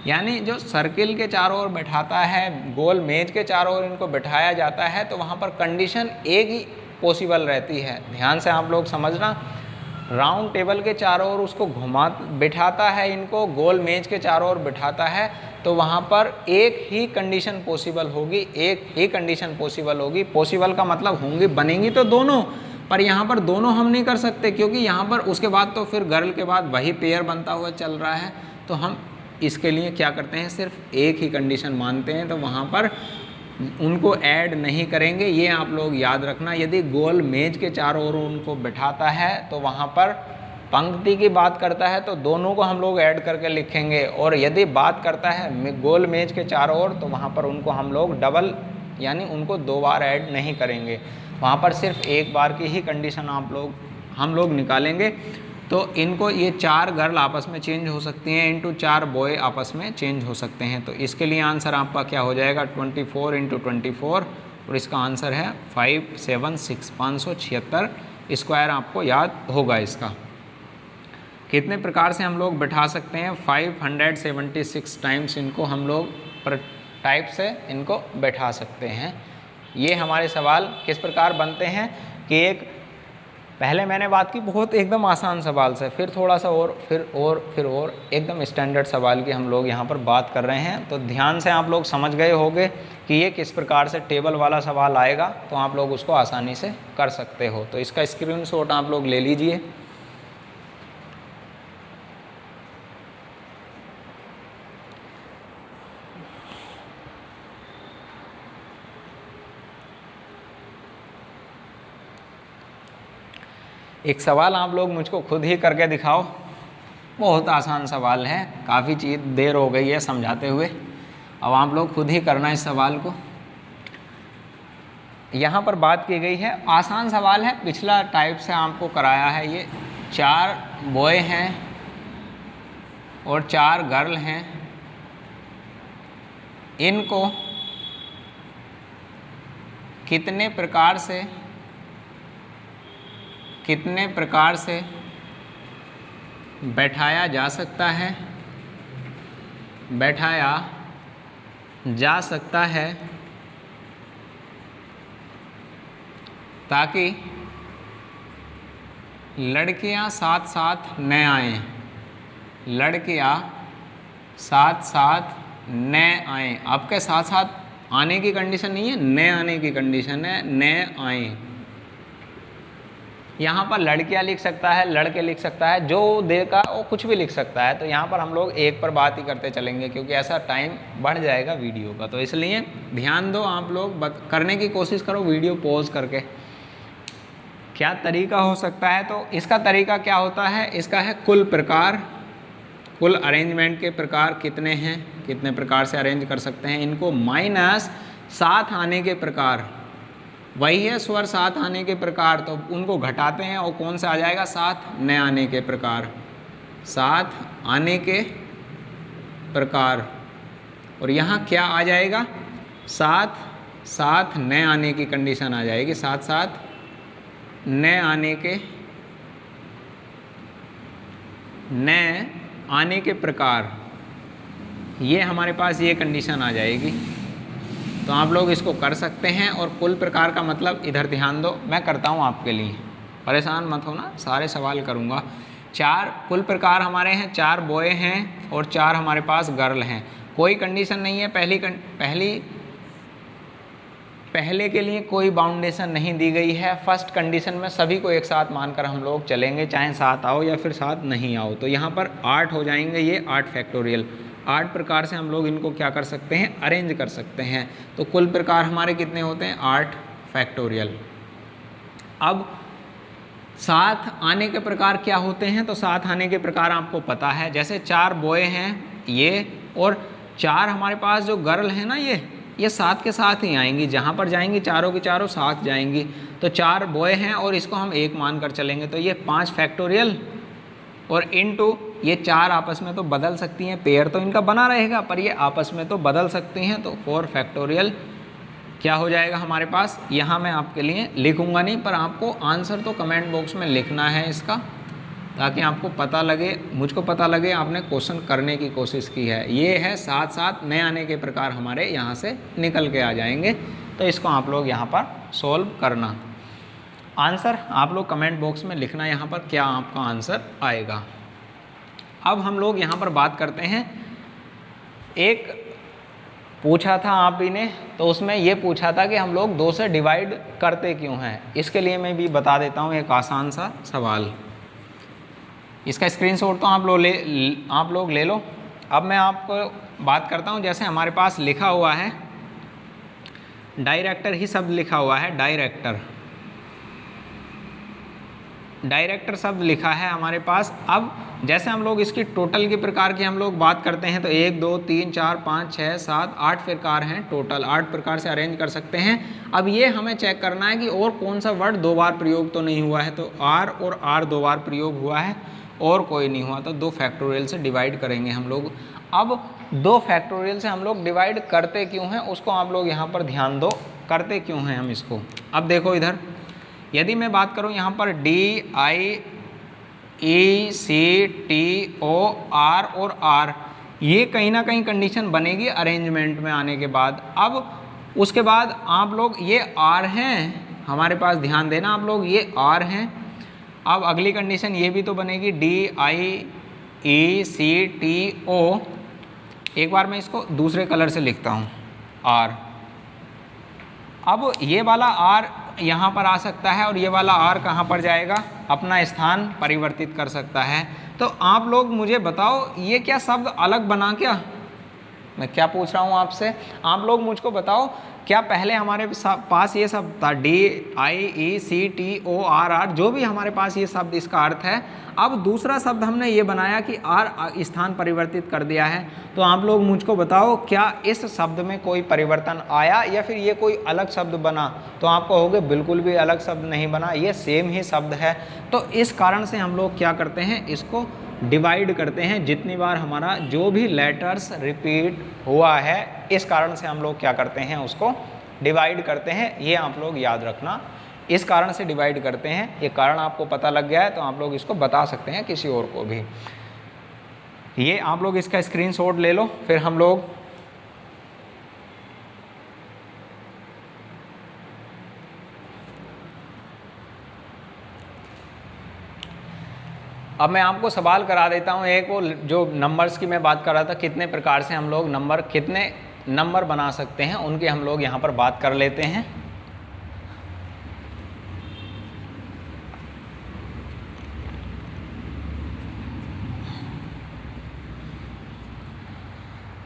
यानी जो सर्किल के चारों ओर बैठाता है, गोल मेज के चारों ओर इनको बिठाया जाता है, तो वहाँ पर कंडीशन एक ही पॉसिबल रहती है। ध्यान से आप लोग समझना, राउंड टेबल के चारों ओर उसको घुमा बिठाता है, इनको गोल मेज के चारों ओर बिठाता है, तो वहाँ पर एक ही कंडीशन पॉसिबल होगी, एक ही कंडीशन पॉसिबल होगी। पॉसिबल का मतलब होंगी, बनेंगी तो दोनों, पर यहाँ पर दोनों हम नहीं कर सकते, क्योंकि यहाँ पर उसके बाद तो फिर गर्ल के बाद वही पेयर बनता हुआ चल रहा है। तो हम इसके लिए क्या करते हैं, सिर्फ एक ही कंडीशन मानते हैं, तो वहाँ पर उनको ऐड नहीं करेंगे। ये आप लोग याद रखना। यदि गोल मेज के चारों ओर उनको बिठाता है तो वहाँ पर पंक्ति की बात करता है तो दोनों को हम लोग ऐड करके लिखेंगे, और यदि बात करता है गोल मेज के चारों ओर तो वहाँ पर उनको हम लोग डबल यानी उनको 2 बार ऐड नहीं करेंगे। वहाँ पर सिर्फ एक बार की ही कंडीशन हम लोग निकालेंगे। तो इनको ये 4 गर्ल आपस में चेंज हो सकती हैं, इंटू 4 बॉय आपस में चेंज हो सकते हैं। तो इसके लिए आंसर आपका क्या हो जाएगा, 24 इंटू 24, और इसका आंसर है 576 576 स्क्वायर। आपको याद होगा इसका। कितने प्रकार से हम लोग बैठा सकते हैं, 576 टाइम्स इनको हम लोग पर टाइप से इनको बैठा सकते हैं। ये हमारे सवाल किस प्रकार बनते हैं कि एक पहले मैंने बात की बहुत एकदम आसान सवाल से, फिर थोड़ा सा और फिर और एकदम स्टैंडर्ड सवाल की हम लोग यहाँ पर बात कर रहे हैं। तो ध्यान से आप लोग समझ गए होंगे कि ये किस प्रकार से टेबल वाला सवाल आएगा, तो आप लोग उसको आसानी से कर सकते हो। तो इसका स्क्रीनशॉट आप लोग ले लीजिए। एक सवाल आप लोग मुझको खुद ही करके दिखाओ। बहुत आसान सवाल है, काफ़ी चीज़ देर हो गई है समझाते हुए, अब आप लोग खुद ही करना इस सवाल को। यहाँ पर बात की गई है, आसान सवाल है, पिछला टाइप से आपको कराया है। ये 4 बॉय हैं और 4 गर्ल हैं, इनको कितने प्रकार से बैठाया जा सकता है ताकि लड़कियां साथ साथ न आएं, लड़कियां साथ साथ न आएं। आपके साथ साथ आने की कंडीशन नहीं है, न आने की कंडीशन है, न आएं। यहाँ पर लड़कियाँ लिख सकता है, लड़के लिख सकता है, जो देगा वो कुछ भी लिख सकता है। तो यहाँ पर हम लोग एक पर बात ही करते चलेंगे, क्योंकि ऐसा टाइम बढ़ जाएगा वीडियो का। तो इसलिए ध्यान दो, आप लोग करने की कोशिश करो वीडियो पॉज करके। क्या तरीका हो सकता है, तो इसका तरीका क्या होता है, इसका है कुल प्रकार, कुल अरेंजमेंट के प्रकार कितने हैं, कितने प्रकार से अरेंज कर सकते हैं इनको, माइनस साथ आने के प्रकार, वही है स्वर साथ आने के प्रकार, तो उनको घटाते हैं और कौन सा आ जाएगा, साथ न आने के प्रकार, साथ आने के प्रकार। और यहाँ क्या आ जाएगा, साथ न आने की कंडीशन आ जाएगी, साथ न आने के न आने के प्रकार, ये हमारे पास ये कंडीशन आ जाएगी। तो आप लोग इसको कर सकते हैं। और कुल प्रकार का मतलब इधर ध्यान दो, मैं करता हूँ आपके लिए, परेशान मत होना, सारे सवाल करूँगा। 4 कुल प्रकार हमारे हैं, 4 बॉय हैं और 4 हमारे पास गर्ल हैं। कोई कंडीशन नहीं है, पहले के लिए कोई बाउंडेशन नहीं दी गई है। फर्स्ट कंडीशन में सभी को एक साथ मानकर हम लोग चलेंगे, चाहे 7 आओ या फिर 7 नहीं आओ। तो यहाँ पर 8 हो जाएंगे, ये 8 फैक्टोरियल। 8 प्रकार से हम लोग इनको क्या कर सकते हैं, अरेंज कर सकते हैं। तो कुल प्रकार हमारे कितने होते हैं, 8 फैक्टोरियल। अब 7 आने के प्रकार क्या होते हैं, तो 7 आने के प्रकार आपको पता है। जैसे 4 बॉय हैं ये, और 4 हमारे पास जो गर्ल है ना, ये 7 के साथ ही आएंगी, जहाँ पर जाएंगी चारों की चारों साथ जाएंगी। तो 4 बॉय हैं और इसको हम 1 मान कर चलेंगे, तो ये 5 फैक्टोरियल और इनटू ये 4 आपस में तो बदल सकती हैं, पेयर तो इनका बना रहेगा पर ये आपस में तो बदल सकती हैं। तो 4 फैक्टोरियल क्या हो जाएगा हमारे पास, यहाँ मैं आपके लिए लिखूँगा नहीं, पर आपको आंसर तो कमेंट बॉक्स में लिखना है इसका, ताकि आपको पता लगे, मुझको पता लगे आपने क्वेश्चन करने की कोशिश की है। ये है 7 नए आने के प्रकार हमारे यहाँ से निकल के आ जाएंगे। तो इसको आप लोग यहाँ पर सोल्व करना। आंसर आप लोग कमेंट बॉक्स में लिखना यहाँ पर क्या आपका आंसर आएगा। अब हम लोग यहाँ पर बात करते हैं, एक पूछा था आप ही ने, तो उसमें ये पूछा था कि हम लोग 2 से डिवाइड करते क्यों हैं। इसके लिए मैं भी बता देता हूँ एक आसान सा सवाल। इसका स्क्रीनशॉट तो आप लोग ले लो। अब मैं आपको बात करता हूँ, जैसे हमारे पास लिखा हुआ है डायरेक्टर ही शब्द लिखा हुआ है, डायरेक्टर शब्द लिखा है हमारे पास। अब जैसे हम लोग इसकी टोटल के प्रकार की हम लोग बात करते हैं, तो 1 2 3 4 5 6 7 8 प्रकार हैं टोटल, 8 प्रकार से अरेंज कर सकते हैं। अब ये हमें चेक करना है कि और कौन सा वर्ड 2 बार प्रयोग तो नहीं हुआ है। तो आर और आर 2 बार प्रयोग हुआ है और कोई नहीं हुआ, तो 2 फैक्टोरियल से डिवाइड करेंगे हम लोग। अब 2 फैक्टोरियल से हम लोग डिवाइड करते क्यों हैं, उसको आप लोग यहाँ पर ध्यान दो, करते क्यों हैं हम इसको। अब देखो इधर, यदि मैं बात करूं यहाँ पर DIECTOR और R, ये कहीं ना कहीं कंडीशन बनेगी अरेंजमेंट में आने के बाद। अब उसके बाद आप लोग ये R हैं हमारे पास, ध्यान देना आप लोग, ये R हैं। अब अगली कंडीशन ये भी तो बनेगी DIECTO। एक बार मैं इसको दूसरे कलर से लिखता हूँ, R। अब ये वाला R यहाँ पर आ सकता है और ये वाला R कहाँ पर जाएगा, अपना स्थान परिवर्तित कर सकता है। तो आप लोग मुझे बताओ, ये क्या शब्द अलग बना क्या, मैं क्या पूछ रहा हूँ आपसे, आप लोग मुझको बताओ, क्या पहले हमारे पास ये शब्द था DIECTOR, जो भी हमारे पास ये शब्द इसका अर्थ है। अब दूसरा शब्द हमने ये बनाया कि R स्थान परिवर्तित कर दिया है। तो आप लोग मुझको बताओ, क्या इस शब्द में कोई परिवर्तन आया या फिर ये कोई अलग शब्द बना। तो आप कहोगे बिल्कुल भी अलग शब्द नहीं बना, ये सेम ही शब्द है। तो इस कारण से हम लोग क्या करते हैं, इसको डिवाइड करते हैं। जितनी बार हमारा जो भी लेटर्स रिपीट हुआ है, इस कारण से हम लोग क्या करते हैं, उसको डिवाइड करते हैं। ये आप लोग याद रखना, इस कारण से डिवाइड करते हैं। ये कारण आपको पता लग गया है तो आप लोग इसको बता सकते हैं किसी और को भी। ये आप लोग इसका स्क्रीनशॉट ले लो, फिर हम लोग अब मैं आपको सवाल करा देता हूँ। एक वो जो नंबर्स की मैं बात कर रहा था, कितने प्रकार से हम लोग कितने नंबर बना सकते हैं, उनकी हम लोग यहाँ पर बात कर लेते हैं।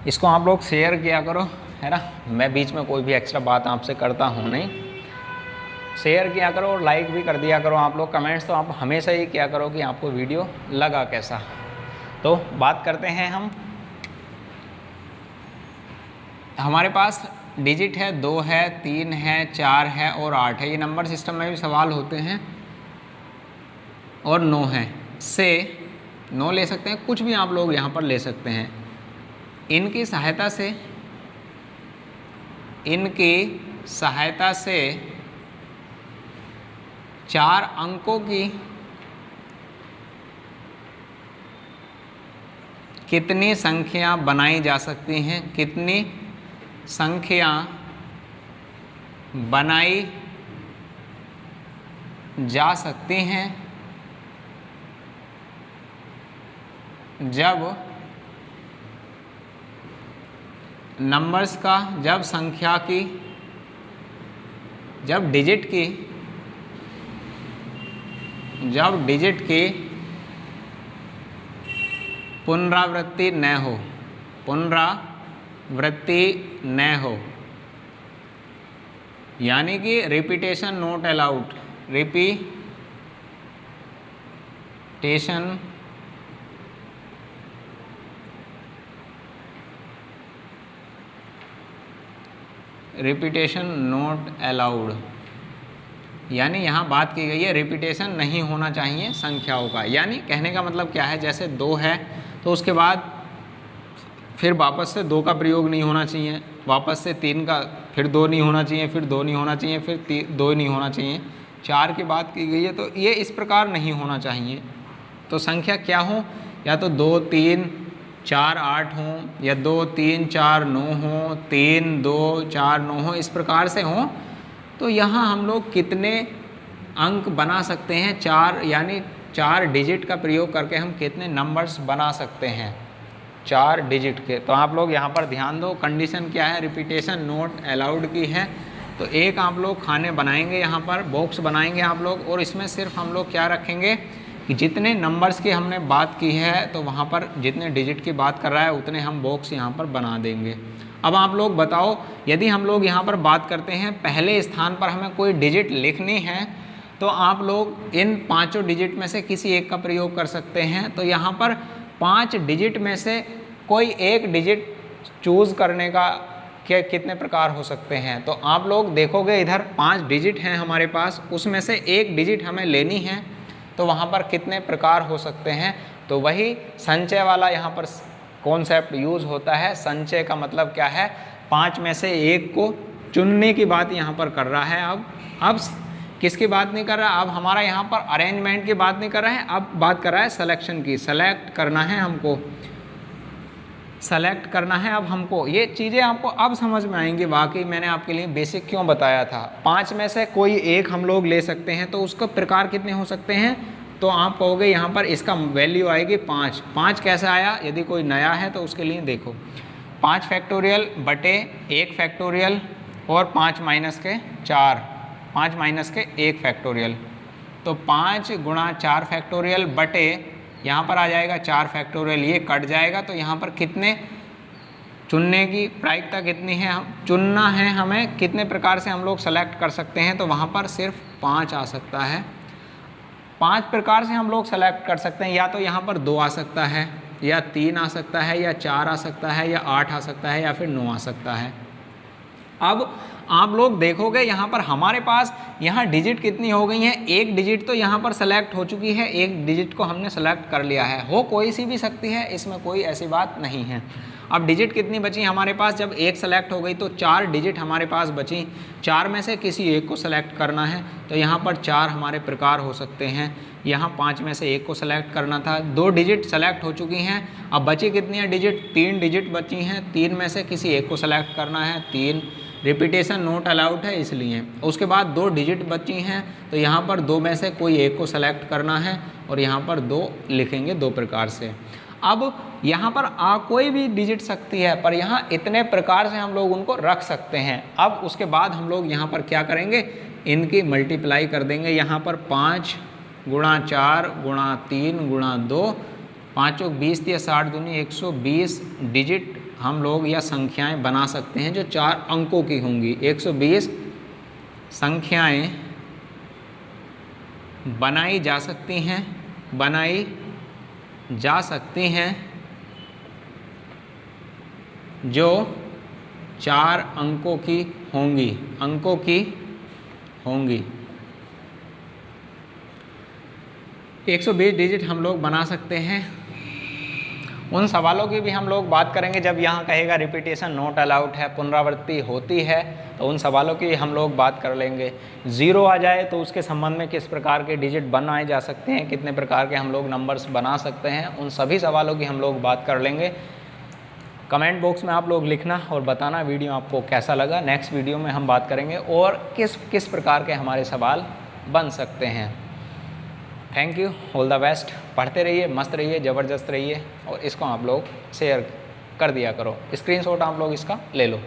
इसको आप लोग शेयर किया करो, है ना, मैं बीच में कोई भी एक्स्ट्रा बात आपसे करता हूँ नहीं। शेयर किया करो और लाइक भी कर दिया करो आप लोग। कमेंट्स तो आप हमेशा ही किया करो कि आपको वीडियो लगा कैसा। तो बात करते हैं हम, हमारे पास डिजिट है 2 है, 3 है, 4 है और 8 है। ये नंबर सिस्टम में भी सवाल होते हैं। और 9 है, से 9 ले सकते हैं, कुछ भी आप लोग यहाँ पर ले सकते हैं। इनकी सहायता से 4 अंकों की कितनी संख्या बनाई जा सकती हैं, कितनी संख्या बनाई जा सकती हैं जब नंबर्स का, जब संख्या की, जब डिजिट की पुनरावृत्ति न हो, पुनरावृत्ति न हो, यानी कि repetition not allowed, repetition not allowed, यानी यहाँ बात की गई है रिपीटेशन नहीं होना चाहिए संख्याओं का। यानी कहने का मतलब क्या है, जैसे 2 है तो उसके बाद फिर वापस से 2 का प्रयोग नहीं होना चाहिए, वापस से 3 का, फिर 2 नहीं होना चाहिए, फिर 2 नहीं होना चाहिए, फिर 2 नहीं होना चाहिए। 4 की बात की गई है तो ये इस प्रकार नहीं होना चाहिए। तो संख्या क्या हो, या तो 2 3 4 8 हों, या 2 3 4 9 हों, 3 2 4 9 हो, इस प्रकार से हों। तो यहाँ हम लोग कितने अंक बना सकते हैं, 4, यानी 4 डिजिट का प्रयोग करके हम कितने नंबर्स बना सकते हैं 4 डिजिट के। तो आप लोग यहाँ पर ध्यान दो, कंडीशन क्या है, रिपीटेशन नॉट अलाउड की है। तो एक आप लोग खाने बनाएंगे, यहाँ पर बॉक्स बनाएंगे आप लोग, और इसमें सिर्फ हम लोग क्या रखेंगे कि जितने नंबर्स की हमने बात की है तो वहाँ पर जितने डिजिट की बात कर रहा है उतने हम बॉक्स यहाँ पर बना देंगे। अब आप लोग बताओ, यदि हम लोग यहाँ पर बात करते हैं पहले स्थान पर हमें कोई डिजिट लिखनी है तो आप लोग इन 5 डिजिट में से किसी एक का प्रयोग कर सकते हैं। तो यहाँ पर 5 डिजिट में से कोई एक डिजिट चूज़ करने का कितने प्रकार हो सकते हैं। तो आप लोग देखोगे इधर 5 डिजिट हैं हमारे पास, उसमें से एक डिजिट हमें लेनी है, तो वहाँ पर कितने प्रकार हो सकते हैं। तो वही संचय वाला यहाँ पर कॉन्सेप्ट यूज़ होता है। संचय का मतलब क्या है, 5 में से एक को चुनने की बात यहाँ पर कर रहा है। अब किसकी बात नहीं कर रहा, अब हमारा यहाँ पर अरेंजमेंट की बात नहीं कर रहा है, अब बात कर रहा है सिलेक्शन की। सेलेक्ट करना है हमको, सेलेक्ट करना है अब हमको। ये चीज़ें आपको अब समझ में आएंगी, वाकई मैंने आपके लिए बेसिक क्यों बताया था। 5 में से कोई एक हम लोग ले सकते हैं, तो उसका प्रकार कितने हो सकते हैं। तो आप कहोगे यहाँ पर इसका वैल्यू आएगी 5। 5 कैसे आया, यदि कोई नया है तो उसके लिए देखो 5 फैक्टोरियल बटे 1 फैक्टोरियल और 5 माइनस के 4, 5 माइनस के 1 फैक्टोरियल। तो 5 गुणा 4 फैक्टोरियल बटे यहाँ पर आ जाएगा 4 फैक्टोरियल, ये कट जाएगा। तो यहाँ पर कितने चुनने की प्रायिकता कितनी है, हम चुनना है हमें कितने प्रकार से हम लोग सेलेक्ट कर सकते हैं। तो वहाँ पर सिर्फ 5 आ सकता है। 5 प्रकार से हम लोग सेलेक्ट कर सकते हैं, या तो यहाँ पर 2 आ सकता है, या 3 आ सकता है, या 4 आ सकता है, या 8 आ सकता है, या फिर 9 आ सकता है। अब आप लोग देखोगे यहाँ पर हमारे पास यहाँ डिजिट कितनी हो गई हैं, एक डिजिट तो यहाँ पर सेलेक्ट हो चुकी है, एक डिजिट को हमने सेलेक्ट कर लिया है। हो कोई सी भी सकती है, इसमें कोई ऐसी बात नहीं है। अब डिजिट कितनी बची हमारे पास, जब एक सेलेक्ट हो गई तो 4 डिजिट हमारे पास बची। 4 में से किसी एक को सेलेक्ट करना है, तो यहाँ पर 4 हमारे प्रकार हो सकते हैं। यहाँ 5 में से एक को सेलेक्ट करना था, 2 डिजिट सेलेक्ट हो चुकी हैं। अब बची कितनी है डिजिट, 3 डिजिट बची हैं। 3 में से किसी एक को सेलेक्ट करना है, 3, रिपीटेशन नोट अलाउड है इसलिए। उसके बाद 2 डिजिट बची हैं, तो यहाँ पर 2 में से कोई एक को सेलेक्ट करना है, और यहाँ पर 2 लिखेंगे 2 प्रकार से। अब यहाँ पर कोई भी डिजिट सकती है, पर यहाँ इतने प्रकार से हम लोग उनको रख सकते हैं। अब उसके बाद हम लोग यहाँ पर क्या करेंगे, इनकी मल्टीप्लाई कर देंगे। यहाँ पर 5 गुणा 4 गुणा 3 गुणा 2, 5 20 या 60 दूनी 120 डिजिट हम लोग या संख्याएं बना सकते हैं जो 4 अंकों की होंगी। 120 संख्याएं बनाई जा सकती हैं, बनाई जा सकती हैं जो 4 अंकों की होंगी, अंकों की होंगी। 120 डिजिट हम लोग बना सकते हैं, उन सवालों की भी हम लोग बात करेंगे। जब यहाँ कहेगा रिपीटेशन नॉट अलाउड है, पुनरावृत्ति होती है, तो उन सवालों की हम लोग बात कर लेंगे। ज़ीरो आ जाए तो उसके संबंध में किस प्रकार के डिजिट बनाए जा सकते हैं, कितने प्रकार के हम लोग नंबर्स बना सकते हैं, उन सभी सवालों की हम लोग बात कर लेंगे। कमेंट बॉक्स में आप लोग लिखना और बताना वीडियो आपको कैसा लगा। नेक्स्ट वीडियो में हम बात करेंगे और किस किस प्रकार के हमारे सवाल बन सकते हैं। Thank you, all the best. पढ़ते रहिए, मस्त रहिए, ज़बरदस्त रहिए और इसको आप लोग शेयर कर दिया करो। स्क्रीनशॉट आप लोग इसका ले लो।